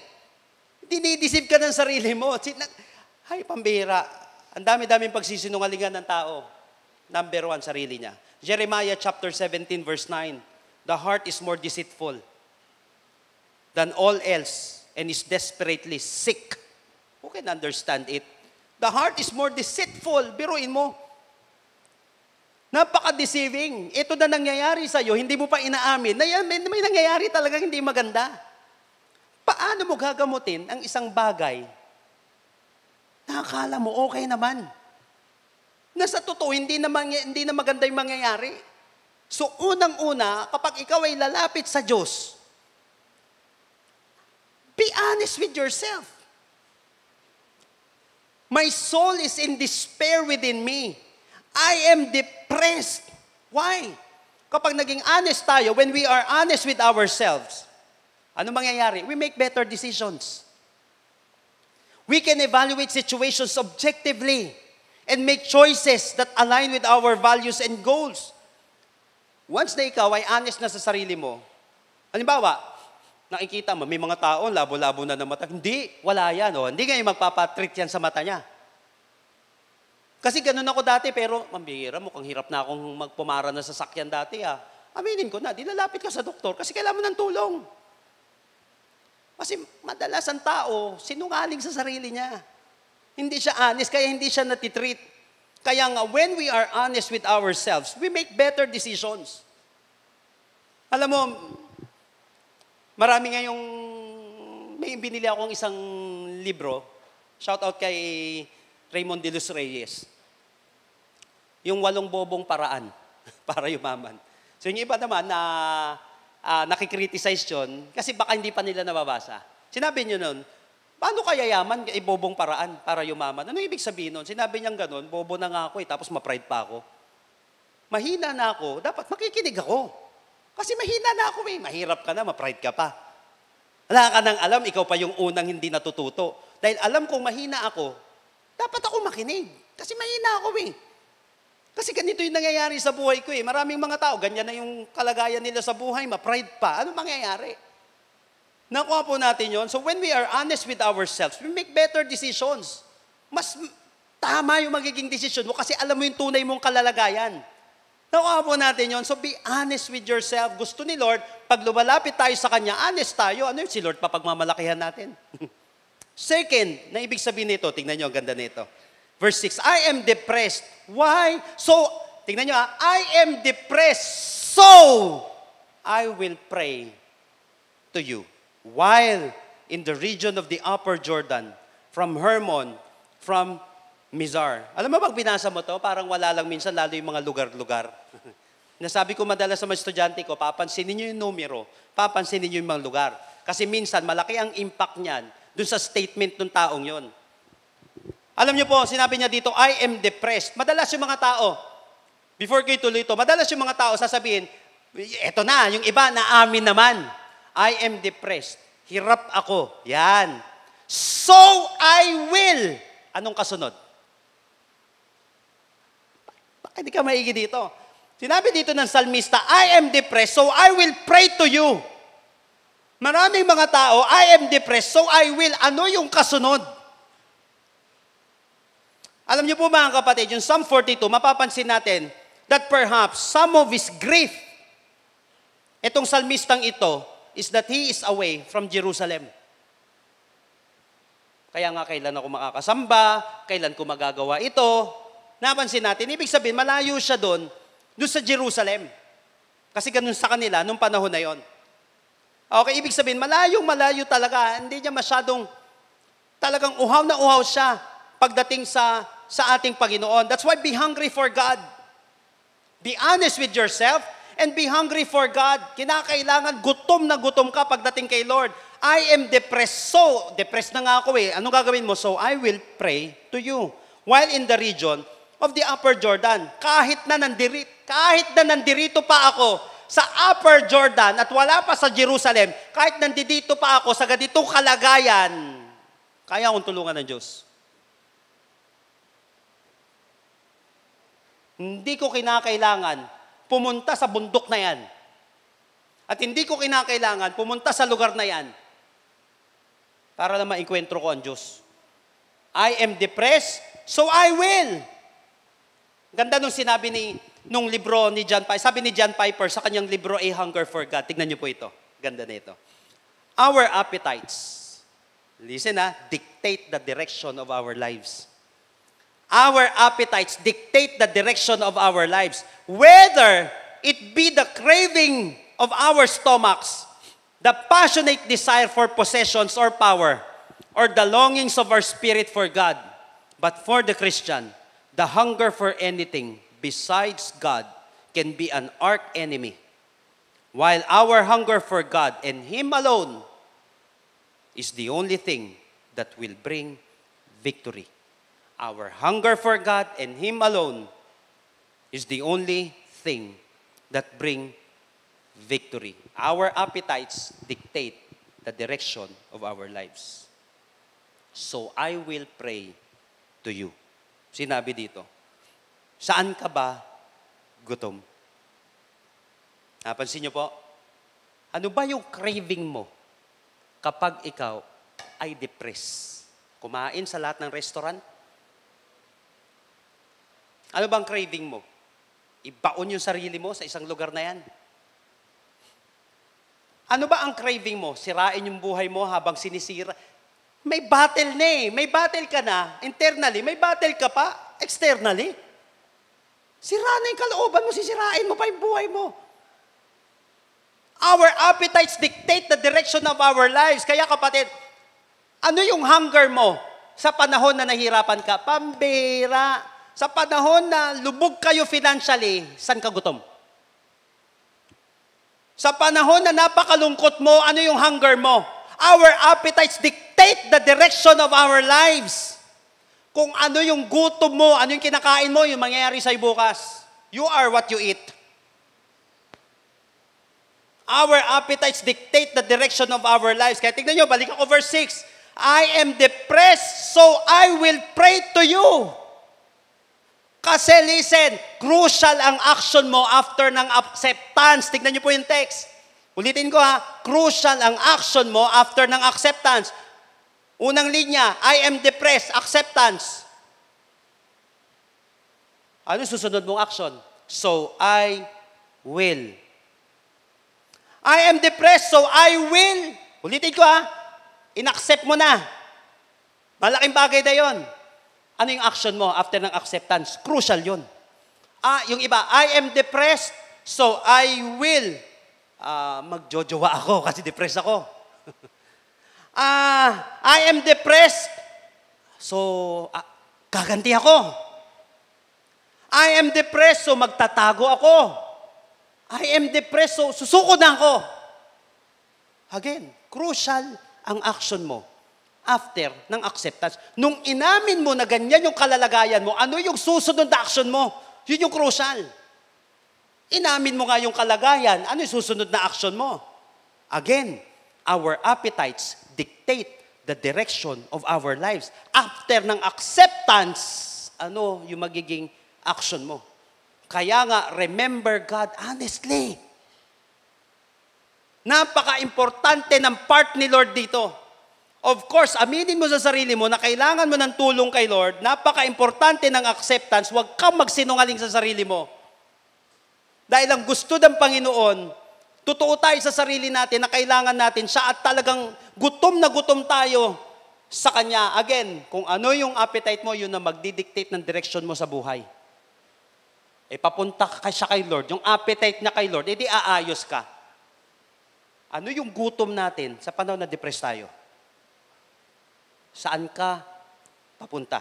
Dinideceive ka ng sarili mo. Ay, pambira. Ang dami-daming pagsisinungalingan ng tao. Number 1, sarili niya. Jeremiah chapter 17 verse 9. The heart is more deceitful than all else and is desperately sick. Who can understand it? The heart is more deceitful. Biruin mo. Napaka-deceiving. Ito na nangyayari sa'yo, hindi mo pa inaamin. May nangyayari talaga hindi maganda. Paano mo gagamutin ang isang bagay na akala mo okay naman? Na sa totoo, hindi na maganda yung mangyayari. So, unang-una, kapag ikaw ay lalapit sa Diyos, be honest with yourself. My soul is in despair within me. I am depressed. Why? Kapag naging honest tayo, when we are honest with ourselves, ano mangyayari? We make better decisions. We can evaluate situations objectively and make choices that align with our values and goals. Once na ikaw ay honest na sa sarili mo, halimbawa, nakikita mo, may mga tao, labo-labo na ng mata. Hindi, wala yan. Oh. Hindi ngayon magpapatreat yan sa mata niya. Kasi ganun ako dati, pero mambihira, mukhang hirap na akong magpumara na sasakyan dati. Aminin ko na, dilalapit ka sa doktor kasi kailangan mo ng tulong. Kasi madalas ang tao, sinungaling sa sarili niya. Hindi siya honest, kaya hindi siya natitreat. Kaya nga, when we are honest with ourselves, we make better decisions. Alam mo, marami ngayong, may binili akong isang libro, shout out kay Raymond de los Reyes. Yung 8 bobong paraan para yumaman. So yung iba naman na nakikriticize yun, kasi baka hindi pa nila nababasa. Sinabi niyo nun, paano kaya yaman, bobong paraan para yumaman? Ano ibig sabihin nun? Sinabi niyang ganun, bobo na nga ako tapos ma-pride pa ako. Mahina na ako, dapat makikinig ako. Kasi mahina na ako mahirap ka na, ma-pride ka pa. Wala ka nang alam, ikaw pa yung unang hindi natututo. Dahil alam kong mahina ako, dapat ako makinig. Kasi mahina ako Kasi ganito yung nangyayari sa buhay ko Maraming mga tao, ganyan na yung kalagayan nila sa buhay, ma-pride pa. Ano mangyayari? Nakuha po natin yon. So when we are honest with ourselves, we make better decisions. Mas tama yung magiging decision mo kasi alam mo yung tunay mong kalalagayan. Nakuha po natin yon. So be honest with yourself. Gusto ni Lord, pag lumalapit tayo sa Kanya, honest tayo. Ano yun? Si Lord papagmamalakihan natin. Second, na ibig sabihin nito, tingnan nyo, ang ganda nito. Verse 6, I am depressed. Why? So, tingnan nyo I am depressed. So, I will pray to you. While in the region of the upper Jordan, from Hermon, from Mizar. Alam mo, pag binasa mo to, parang wala lang minsan, lalo yung mga lugar-lugar. Nasabi ko madalas sa mga estudyante ko, papansinin nyo yung numero, papansinin nyo yung mga lugar. Kasi minsan, malaki ang impact niyan dun sa statement ng taong yon. Alam niyo po, sinabi niya dito, I am depressed. Madalas yung mga tao, before ko ituloy ito, madalas yung mga tao sasabihin, eto na, yung iba na amin naman. I am depressed. Hirap ako. Yan. So I will. Anong kasunod? Bakit di ka maigi dito? Sinabi dito ng salmista, I am depressed, so I will pray to you. Maraming mga tao, I am depressed, so I will. Ano yung kasunod? Alam niyo po mga kapatid, yung Psalm 42, mapapansin natin that perhaps some of his grief, itong salmistang ito, is that he is away from Jerusalem. Kaya nga, kailan ako makakasamba, kailan ko magagawa ito. Napansin natin, ibig sabihin, malayo siya doon sa Jerusalem. Kasi ganun sa kanila, nung panahon na yon. Okay, ibig sabihin, malayo talaga. Hindi niya masyadong, talagang uhaw na uhaw siya pagdating sa ating Panginoon. That's why be hungry for God. Be honest with yourself and be hungry for God. Kinakailangan gutom na gutom ka pagdating kay Lord. I am depressed. So, depressed na nga ako Anong gagawin mo? So, I will pray to you. While in the region of the upper Jordan, kahit na nandirito pa ako sa upper Jordan at wala pa sa Jerusalem, kahit nandito pa ako sa ganitong kalagayan, kaya akong tulungan ng Diyos. Hindi ko kinakailangan pumunta sa bundok na yan. At hindi ko kinakailangan pumunta sa lugar na yan para na maikwentro ko ang Diyos. I am depressed, so I will. Ganda nung sinabi nung libro ni John Piper. Sabi ni John Piper sa kanyang libro, A Hunger for God. Tignan niyo po ito. Ganda na ito. Our appetites, listen dictate the direction of our lives. Our appetites dictate the direction of our lives. Whether it be the craving of our stomachs, the passionate desire for possessions or power, or the longings of our spirit for God. But for the Christian, the hunger for anything besides God can be an arch enemy. While our hunger for God and Him alone is the only thing that will bring victory. Our hunger for God and Him alone is the only thing that bring victory. Our appetites dictate the direction of our lives. So I will pray to you. Sinabi dito, saan ka ba gutom? Napansin niyo po? Ano ba yung craving mo kapag ikaw ay depressed? Kumain sa lahat ng restaurant? Ano bang craving mo? Ibaon yung sarili mo sa isang lugar na yan? Ano ba ang craving mo? Sirain yung buhay mo habang sinisira? May battle na eh. May battle ka na. Internally, may battle ka pa. Externally. Sira na yung kalooban mo, sisirain mo pa yung buhay mo. Our appetites dictate the direction of our lives. Kaya kapatid, ano yung hunger mo sa panahon na nahirapan ka? Pambira. Sa panahon na lubog kayo financially, saan ka gutom? Sa panahon na napakalungkot mo, ano yung hunger mo? Our appetites dictate the direction of our lives. Kung ano yung gutom mo, ano yung kinakain mo, yung mangyayari sa'yo bukas. You are what you eat. Our appetites dictate the direction of our lives. Kaya tignan nyo, balik ako verse 6. I am depressed, so I will pray to you. Kasi listen, crucial ang action mo after ng acceptance. Tignan niyo po yung text. Ulitin ko crucial ang action mo after ng acceptance. Unang linya, I am depressed, acceptance. Ano susunod mong action? So I will. I am depressed, so I will. Ulitin ko inaccept mo na. Malaking bagay na yon. Ano yung action mo after ng acceptance? Crucial yun. Yung iba, I am depressed, so I will. Magjojowa ako kasi depressed ako. I am depressed, so gaganti ako. I am depressed, so magtatago ako. I am depressed, so susuko na ako. Again, crucial ang action mo after ng acceptance. Nung inamin mo na ganyan yung kalalagayan mo, ano yung susunod na action mo? Yun yung crucial. Inamin mo nga yung kalagayan, ano yung susunod na action mo? Again, our appetites dictate the direction of our lives. After ng acceptance, ano yung magiging action mo? Kaya nga, remember God honestly. Napaka-importante ng part ni Lord dito. Of course, aminin mo sa sarili mo na kailangan mo ng tulong kay Lord. Napaka-importante ng acceptance. Huwag kang magsinungaling sa sarili mo. Dahil ang gusto ng Panginoon, totoo tayo sa sarili natin na kailangan natin siya at talagang gutom na gutom tayo sa Kanya. Again, kung ano yung appetite mo, yun na magdidictate ng direction mo sa buhay. Papunta ka siya kay Lord. Yung appetite niya kay Lord, edi aayos ka. Ano yung gutom natin sa panahon na depressed tayo? Saan ka papunta?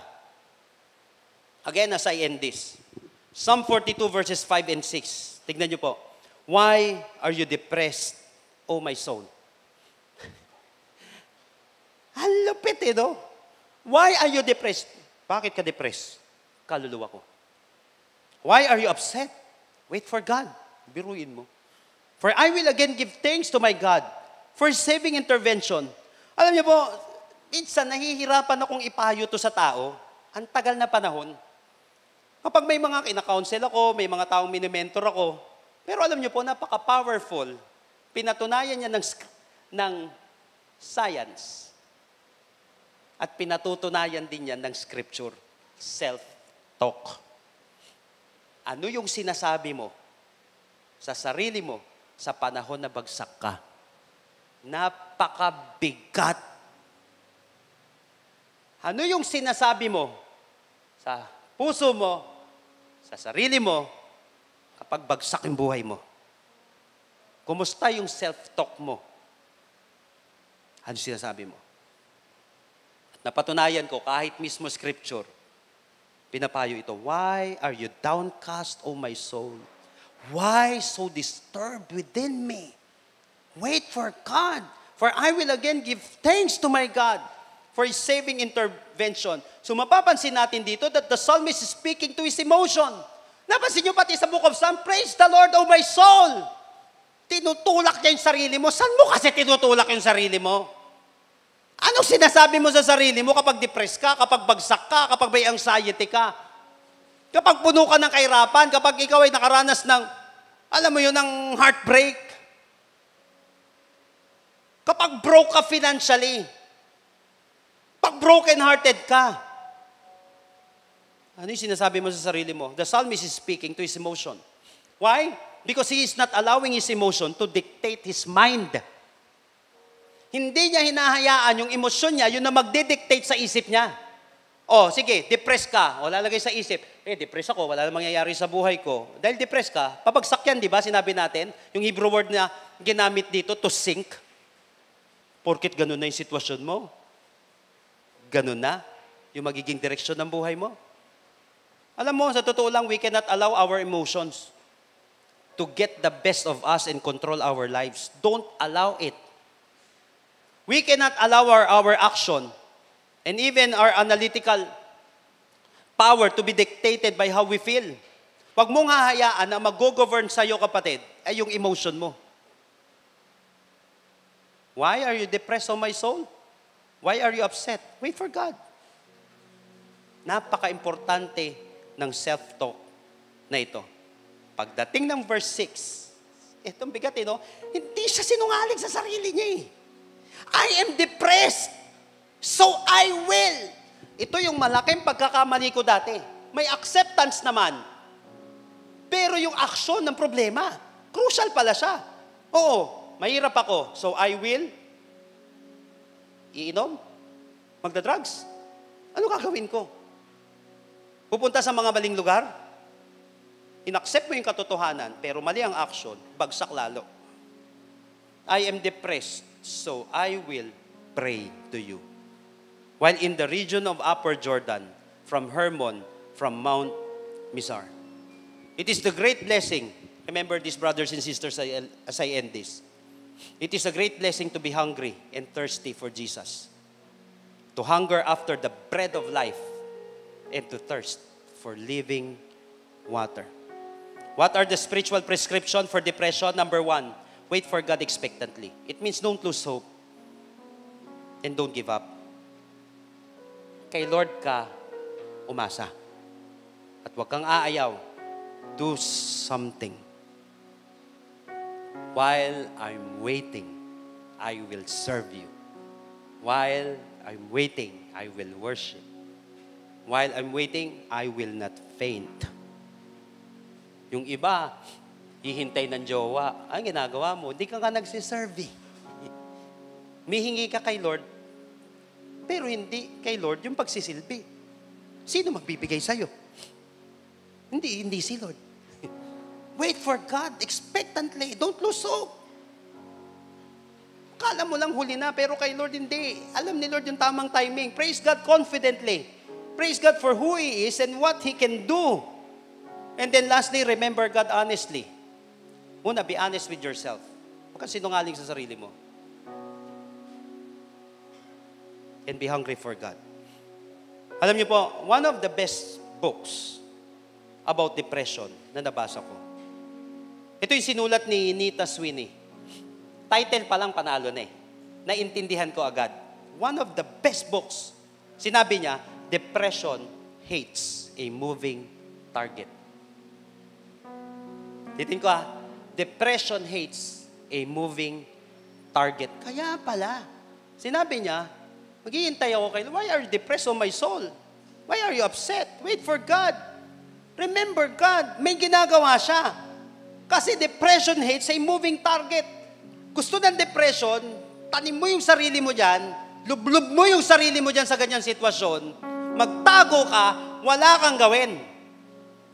Again, as I end this. Psalm 42 verses 5 and 6. Tignan niyo po. Why are you depressed, O my soul? Ang lupit no? Why are you depressed? Bakit ka depressed? Kaluluwa ko. Why are you upset? Wait for God. Biruin mo. For I will again give thanks to my God for saving intervention. Alam niyo po, minsan nahihirapan akong ipayo to sa tao. Ang tagal na panahon. Kapag may mga kinakounsel ako, may mga taong minimentor ako, pero alam niyo po, napaka-powerful. Pinatunayan niya ng science. At pinatutunayan din yan ng scripture. self-talk. Ano yung sinasabi mo sa sarili mo sa panahon na bagsak ka? Napakabigat. Ano yung sinasabi mo sa puso mo, sa sarili mo, kapag bagsak yung buhay mo? Kumusta yung self-talk mo? Ano sinasabi mo? At napatunayan ko, kahit mismo scripture, pinapayo ito, why are you downcast, O my soul? Why so disturbed within me? Wait for God, for I will again give thanks to my God for His saving intervention. So mapapansin natin dito that the psalmist is speaking to his emotion. Napansin nyo pati sa book of Psalms, praise the Lord, O my soul. Tinutulak niya yung sarili mo. Saan mo kasi tinutulak yung sarili mo? Anong sinasabi mo sa sarili mo kapag depressed ka, kapag bagsak ka, kapag may anxiety ka? Kapag puno ka ng kahirapan, kapag ikaw ay nakaranas ng, alam mo yun, ng heartbreak. Kapag broke ka financially. Pag broken-hearted ka. Ano yung sinasabi mo sa sarili mo? The psalmist is speaking to his emotion. Why? Because he is not allowing his emotion to dictate his mind. Hindi niya hinahayaan yung emosyon niya, yun na magdidictate sa isip niya. Oh, sige, depressed ka. O, lalagay sa isip, depressed ako, wala namang mangyayari sa buhay ko. Dahil depressed ka, pabagsak yan, di ba? Sinabi natin, yung Hebrew word na ginamit dito, to sink. Porkit ganun na yung sitwasyon mo. Ganun na yung magiging direksyon ng buhay mo. Alam mo, sa totoo lang, we cannot allow our emotions to get the best of us and control our lives. Don't allow it. We cannot allow our action and even our analytical power to be dictated by how we feel. Huwag mong hahayaan na mag-govern sa'yo, kapatid, ay yung emotion mo. Why are you depressed, O my soul? Why are you upset? Wait for God. Napaka-importante ng self-talk na ito. Pagdating ng verse 6, itong bigat, no? Hindi siya sinungaling sa sarili niya eh. I am depressed, so I will. Ito yung malaking pagkakamali ko dati. May acceptance naman. Pero yung action ng problema, crucial pala siya. Oo, mahirap ako, so I will iinom, magda-drugs. Ano gagawin ko? Pupunta sa mga maling lugar? Inaccept mo yung katotohanan, pero mali ang action, bagsak lalo. I am depressed, so I will pray to you. While in the region of Upper Jordan, from Hermon, from Mount Mizar. It is the great blessing. Remember this, brothers and sisters, as I end this. It is a great blessing to be hungry and thirsty for Jesus. To hunger after the bread of life and to thirst for living water. What are the spiritual prescription for depression? Number 1, wait for God expectantly. It means don't lose hope and don't give up. Kay Lord ka umasa. At huwag kang aayaw. Do something. While I'm waiting, I will serve you. While I'm waiting, I will worship. While I'm waiting, I will not faint. Yung iba, hihintay ng jowa. Ang ginagawa mo, hindi ka nga nagsiserve eh. Mihingi ka kay Lord, pero hindi kay Lord yung pagsisilbi. Sino magbibigay sa'yo? Hindi si Lord. Wait for God expectantly. Don't lose hope. Kala mo lang huli na, pero kay Lord hindi. Alam ni Lord yung tamang timing. Praise God confidently. Praise God for who He is and what He can do. And then lastly, remember God honestly. Una, be honest with yourself. Huwag kang sinungaling sa sarili mo. And be hungry for God. Alam niyo po, one of the best books about depression na nabasa ko. Ito yung sinulat ni Nita Sweeney. Title pa lang panalo na eh. Naintindihan ko agad. One of the best books. Sinabi niya, depression hates a moving target. Titin ko depression hates a moving target. Kaya pala, sinabi niya, maghihintay ako kay Lord. Why are you depressed, O my soul? Why are you upset? Wait for God. Remember God. May ginagawa siya. Kasi depression hates a moving target. Gusto ng depression, tanim mo yung sarili mo dyan, lublub mo yung sarili mo dyan sa ganyang sitwasyon, magtago ka, wala kang gawin.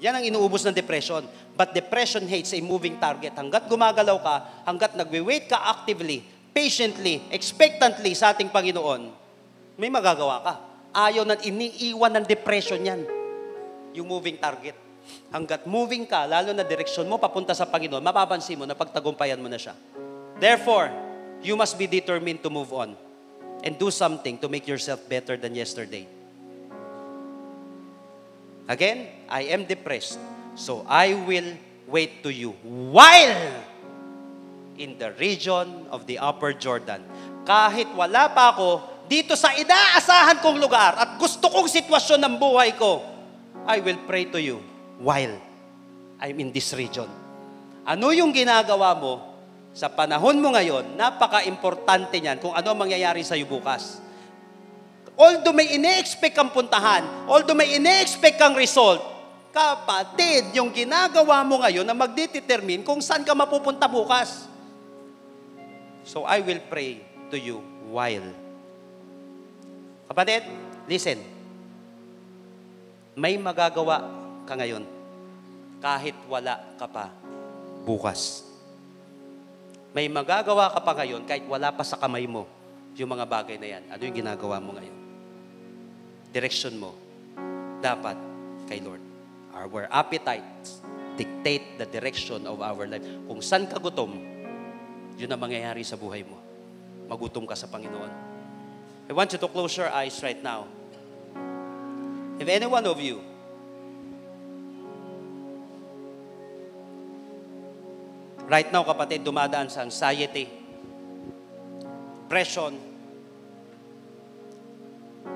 Yan ang inuubos ng depression. But depression hates a moving target. Hanggat gumagalaw ka, hanggat nagwe-wait ka actively, patiently, expectantly sa ating Panginoon, may magagawa ka. Ayaw na iniiwan ng depression yan. Yung moving target. Hanggat moving ka, lalo na direksyon mo papunta sa Panginoon, mapapansin mo na pagtagumpayan mo na siya. Therefore, you must be determined to move on and do something to make yourself better than yesterday. Again, I am depressed, so I will wait to you while in the region of the Upper Jordan. Kahit wala pa ako dito sa inaasahan kong lugar at gusto kong sitwasyon ng buhay ko, I will pray to you while I'm in this region. Ano yung ginagawa mo sa panahon mo ngayon? Napaka-importante niyan kung ano ang mangyayari sa iyo bukas. Although may ine-expect kang puntahan, although may ine-expect kang result, kapatid, yung ginagawa mo ngayon na magdetermine kung saan ka mapupunta bukas. So I will pray to you while. Kapatid, listen. May magagawa ka ngayon kahit wala ka pa bukas. May magagawa ka pa ngayon kahit wala pa sa kamay mo yung mga bagay na yan. Ano yung ginagawa mo ngayon? Direction mo dapat kay Lord. Our appetites dictate the direction of our life. Kung saan ka gutom, yun ang mangyayari sa buhay mo. Magutom ka sa Panginoon. I want you to close your eyes right now. If any one of you right now, kapatid, dumadaan sa anxiety, depression,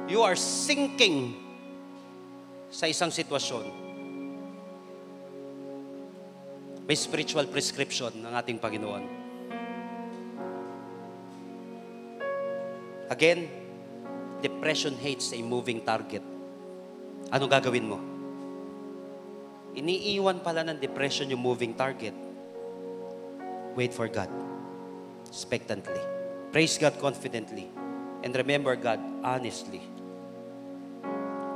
you are sinking sa isang sitwasyon, may spiritual prescription ng ating Panginoon. Again, depression hates a moving target. Anong gagawin mo? Iniiwan pala ng depression yung moving target. Wait for God. Expectantly. Praise God confidently. And remember God honestly.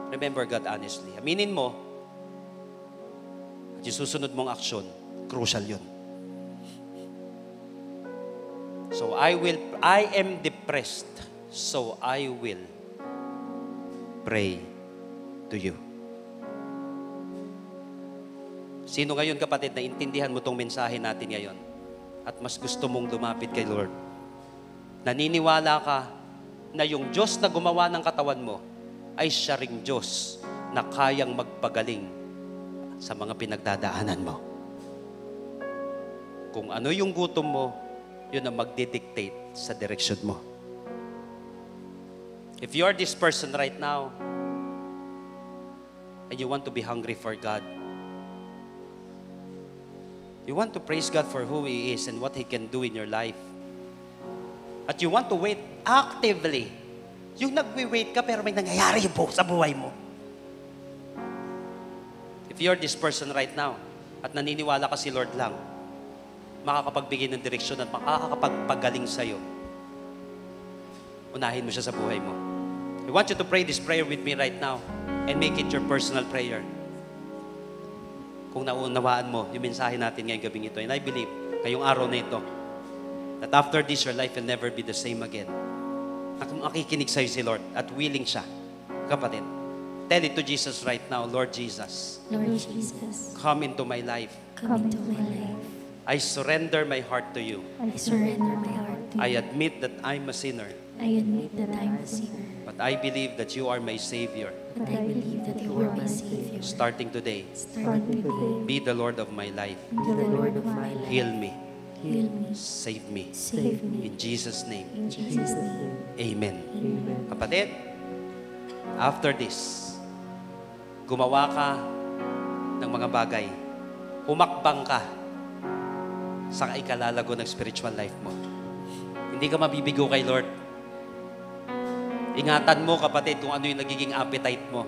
Remember God honestly. Aminin mo, at yung susunod mong aksyon, crucial yun. So I am depressed, so I will pray to you. Sino ngayon, kapatid, na intindihan mo tong mensahe natin ngayon at mas gusto mong lumapit kay Lord? Naniniwala ka na yung Diyos na gumawa ng katawan mo ay siya ring Diyos na kayang magpagaling sa mga pinagdadaanan mo. Kung ano yung gutom mo, yun ang magdidictate sa direksyon mo. If you are this person right now, and you want to be hungry for God, you want to praise God for who He is and what He can do in your life, at you want to wait actively, yung nagwi-wait ka pero may nangyayari po sa buhay mo. If you're this person right now, at naniniwala ka si Lord lang, makakapagbigay ng direksyon at makakapagpagaling sa'yo, unahin mo siya sa buhay mo. I want you to pray this prayer with me right now and make it your personal prayer. Kung naunawaan mo yung mensahe natin ngayong gabing ito, and I believe, ngayong araw na ito, that after this, your life will never be the same again. At makikinig sa'yo si Lord at willing siya. Kapatid, tell it to Jesus right now, Lord Jesus, Lord Jesus, come into my life. come into my life. I surrender my heart to you. I surrender my heart to I you. admit that I'm a sinner, I admit that I'm a sinner, but I believe that you are my Savior. but I believe that you are my Savior. Starting today, Starting today, be the Lord of my life. be the Lord of my life. Heal me. Heal me. Save me. Save me. In Jesus' name, In Jesus' name. Amen. Amen. Kapatid, after this, gumawa ka ng mga bagay. Humakbang ka sa ikalalago ng spiritual life mo. Hindi ka mabibigo kay Lord. Ingatan mo, kapatid, kung ano yung nagiging appetite mo.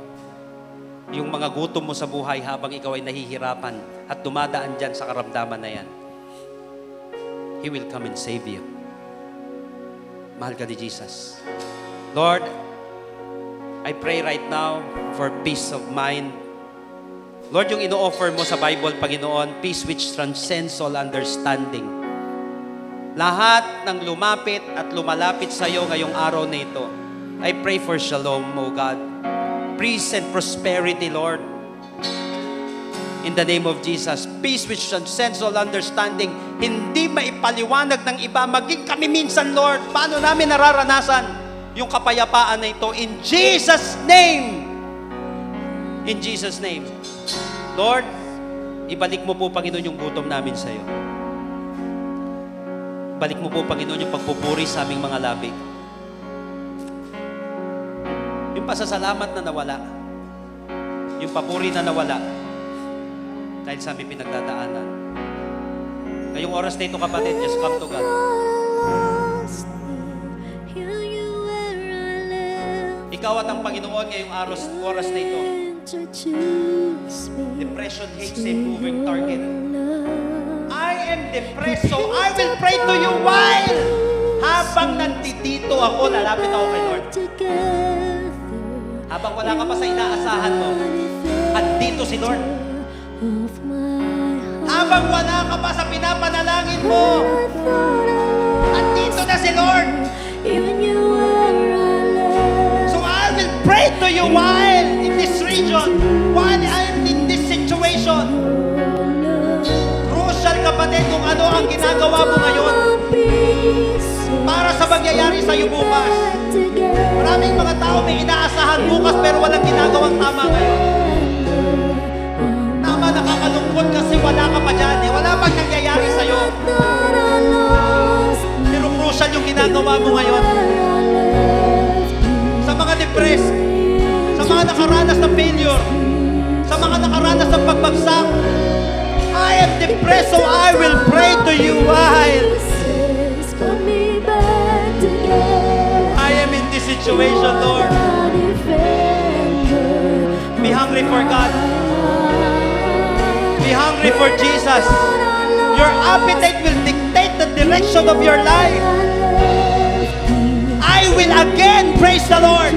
yung mga gutom mo sa buhay habang ikaw ay nahihirapan at dumadaan dyan sa karamdaman na yan. He will come and save you. Mahal ka ni Jesus. Lord, I pray right now for peace of mind. Lord, yung ino-offer mo sa Bible, Panginoon, peace which transcends all understanding. Lahat ng lumapit at lumalapit sa iyo ngayong araw na ito, I pray for shalom, O God. Peace and prosperity, Lord. In the name of Jesus, peace which transcends all understanding. Hindi maipaliwanag ng iba, maging kami minsan, Lord, paano namin nararanasan yung kapayapaan na ito? In Jesus' name. In Jesus' name. Lord, ibalik mo po, Panginoon, yung gutom namin sa iyo. Balik mo po, Panginoon, yung pagpupuri sa aming mga labi. Yung pasasalamat na nawala. Yung papuri na nawala. Dahil sa aming pinagdadaanan. Ngayong oras na ito, kapatid, just come to God. Ikaw at ang Panginoon ngayong oras na ito. Depression hates a moving target. I am depressed, so I will pray to you while habang nandito ako, lalapit ako kay Lord. Habang wala ka pa sa inaasahan mo, andito si Lord. Habang wala ka pa sa pinapanalangin mo, andito na si Lord. So I will pray to you while in this region, while I am in this situation. Crucial, kapatid, kung ano ang ginagawa mo ngayon para sa mangyayari sa iyo bukas. Maraming mga tao may inaasahan bukas pero walang ginagawang tama ngayon. Tama, nakakalungkot kasi wala ka pa dyan eh. Wala pang nangyayari sa iyo. Pero crucial yung ginagawa mo ngayon. Sa mga depressed, sa mga nakaranas ng failure, sa mga nakaranas ng pagbagsak, I am depressed, so I will pray to you while I am in this situation, Lord. Be hungry for God. Be hungry for Jesus. Your appetite will dictate the direction of your life. I will again praise the Lord.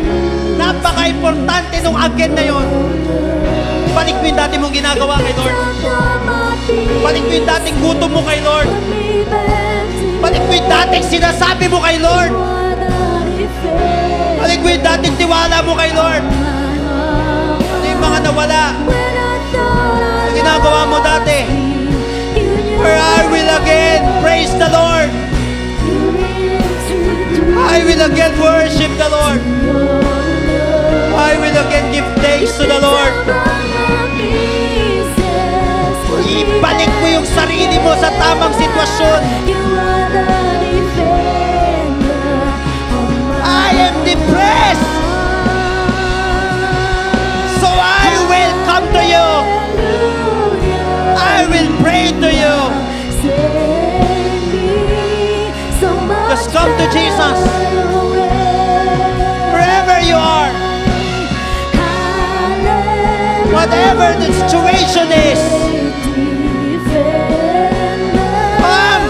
Napaka-importante nung again na yon. Balik mo yung dati mong ginagawa kay Lord. Balik mo yung dating gutom mo kay Lord. Balik mo yung dating sinasabi mo kay Lord. Balik mo yung dating tiwala mo kay Lord. Ano yung mga nawala? Ang ginagawa mo dati. Where I will again praise the Lord. I will again worship the Lord. I will again give thanks to the Lord. Ibalik mo yung sarili mo sa tamang sitwasyon. I am depressed. So I will come to you. I will pray to you. Just come to Jesus. Wherever you are. Whatever the situation is. Come.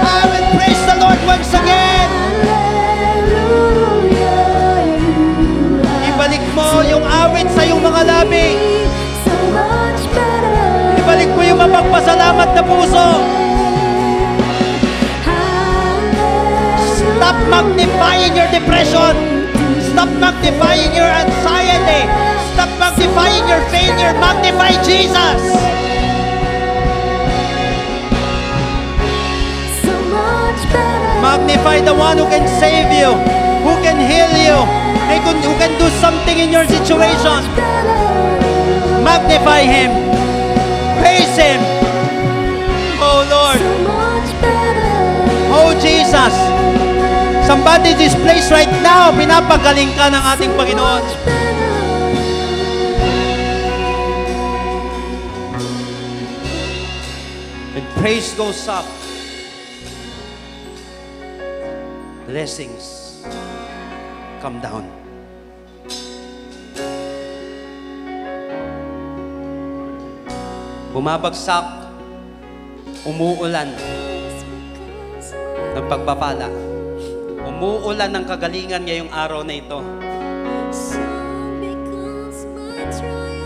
I will praise the Lord once again. Ibalik mo yung awit sa iyong mga labi. Ibalik mo yung mapagpasalamat na puso. Stop magnifying your depression. Stop magnifying your anxiety. Stop magnifying your failure. Magnify Jesus. Magnify the one who can save you, who can heal you, who can do something in your situation. Magnify Him. Praise Him. Oh Lord. Oh Jesus. Somebody in this place right now, pinapagaling ka ng ating Panginoon. And praise goes up. Blessings come down. Bumabagsak, umuulan ng pagpapala. Umuulan ng kagalingan ngayong araw na ito.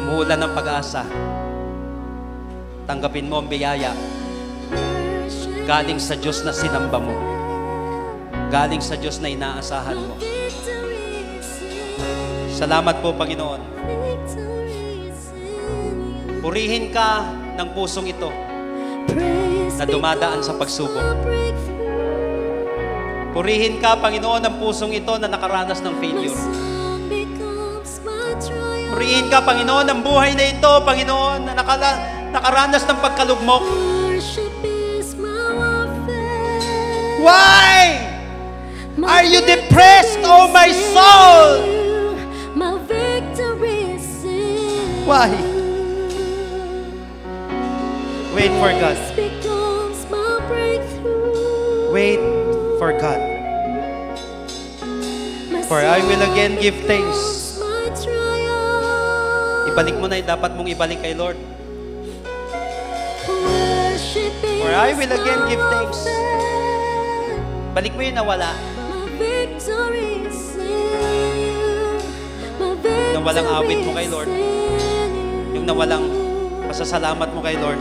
Umuulan ng pag-asa. Tanggapin mo ang biyaya. Galing sa Diyos na sinamba mo. Galing sa Diyos na inaasahan mo. Salamat po, Panginoon. Purihin ka ng pusong ito na dumadaan sa pagsubok. Purihin ka, Panginoon, ng pusong ito na nakaranas ng failure. Purihin ka, Panginoon, ng buhay na ito, Panginoon, na nakaranas ng pagkalugmok. Why are you depressed, oh my soul? Why? Wait for God. Wait for God. For I will again give thanks. Ibalik mo na yung dapat mong ibalik kay Lord. For I will again give thanks. Balik mo yung nawala. Yung nawalang awit mo kay Lord. Yung nawalang pasasalamat mo kay Lord.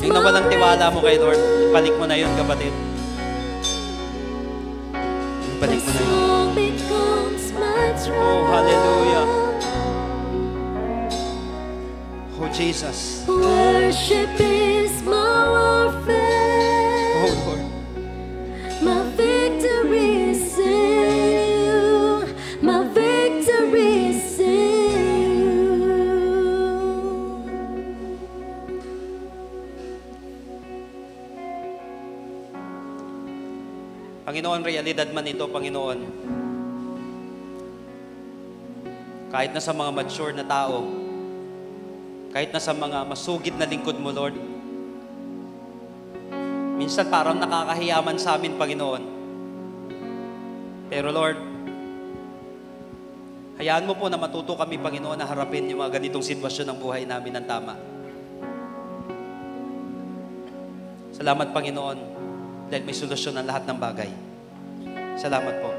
Yung nawalang tiwala mo kay Lord. Balik mo na yun, kapatid. Balik mo na yun. Oh, hallelujah. Oh, Jesus. Worship is my warfare. Oh, Lord. My victory is in you. My victory is in you. Panginoon, realidad man ito, Panginoon. Kahit na sa mga mature na tao, kahit na sa mga masugid na lingkod mo, Lord, minsan parang nakakahiyaman sa amin, Panginoon. Pero Lord, hayaan mo po na matuto kami, Panginoon, na harapin yung mga ganitong sitwasyon ng buhay namin ng tama. Salamat, Panginoon, dahil may solusyon ang lahat ng bagay. Salamat po.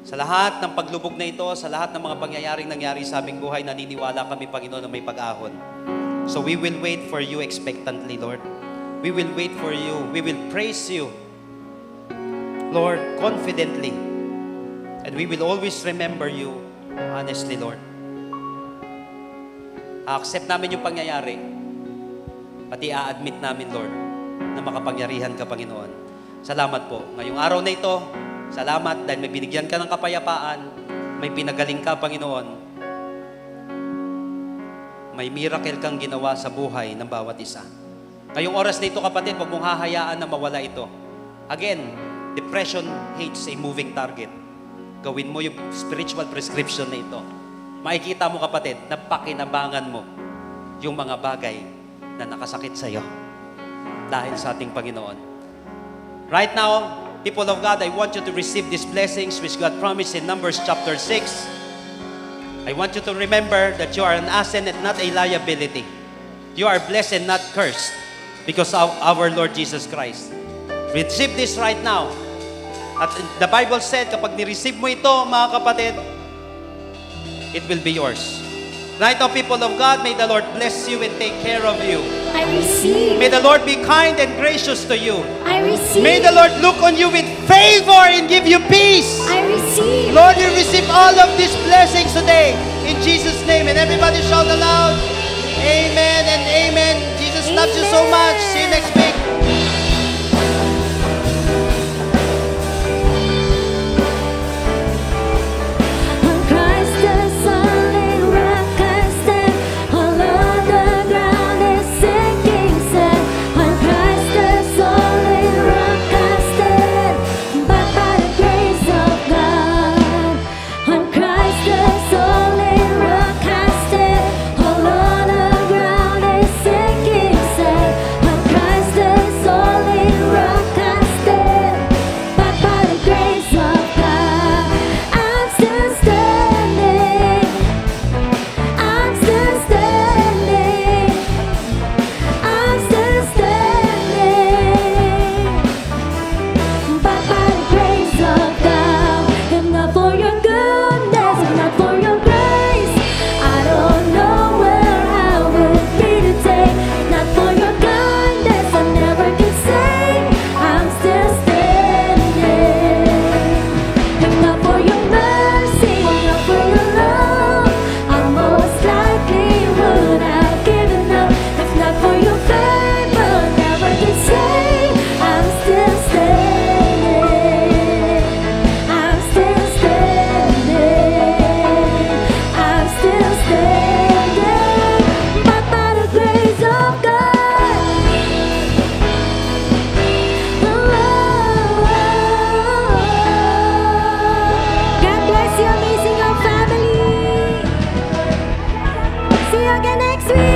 Sa lahat ng paglubog na ito, sa lahat ng mga pangyayaring nangyari sa aming buhay, naniniwala kami, Panginoon, na may pag-ahon. So we will wait for you expectantly, Lord. We will wait for you. We will praise you, Lord, confidently. And we will always remember you, honestly, Lord. A-accept namin yung pangyayari. Pati a-admit namin, Lord, na makapangyarihan ka, Panginoon. Salamat po. Ngayong araw na ito, salamat dahil may binigyan ka ng kapayapaan, may pinagaling ka, Panginoon. May miracle kang ginawa sa buhay ng bawat isa. Ngayong oras na ito, kapatid, huwag mong hahayaan na mawala ito. Again, depression hates a moving target. Gawin mo yung spiritual prescription na ito. Makikita mo, kapatid, na pakinabangan mo yung mga bagay na nakasakit sa iyo dahil sa ating Panginoon. Right now, people of God, I want you to receive these blessings which God promised in Numbers chapter 6. I want you to remember that you are an asset and not a liability. You are blessed and not cursed because of our Lord Jesus Christ. Receive this right now. At the Bible said, kapag ni-receive mo ito, mga kapatid, it will be yours. Right now, people of God, may the Lord bless you and take care of you. I receive. May the Lord be kind and gracious to you. I receive. May the Lord look on you with favor and give you peace. I receive. Lord, you receive all of these blessings today. In Jesus' name. And everybody shout aloud, amen and amen. Jesus loves you so much. See you next week. On Christ the solid rock I stand. All other ground is sinking sand. On Christ the solid rock I stand. But by the grace of God, on Christ the again next week.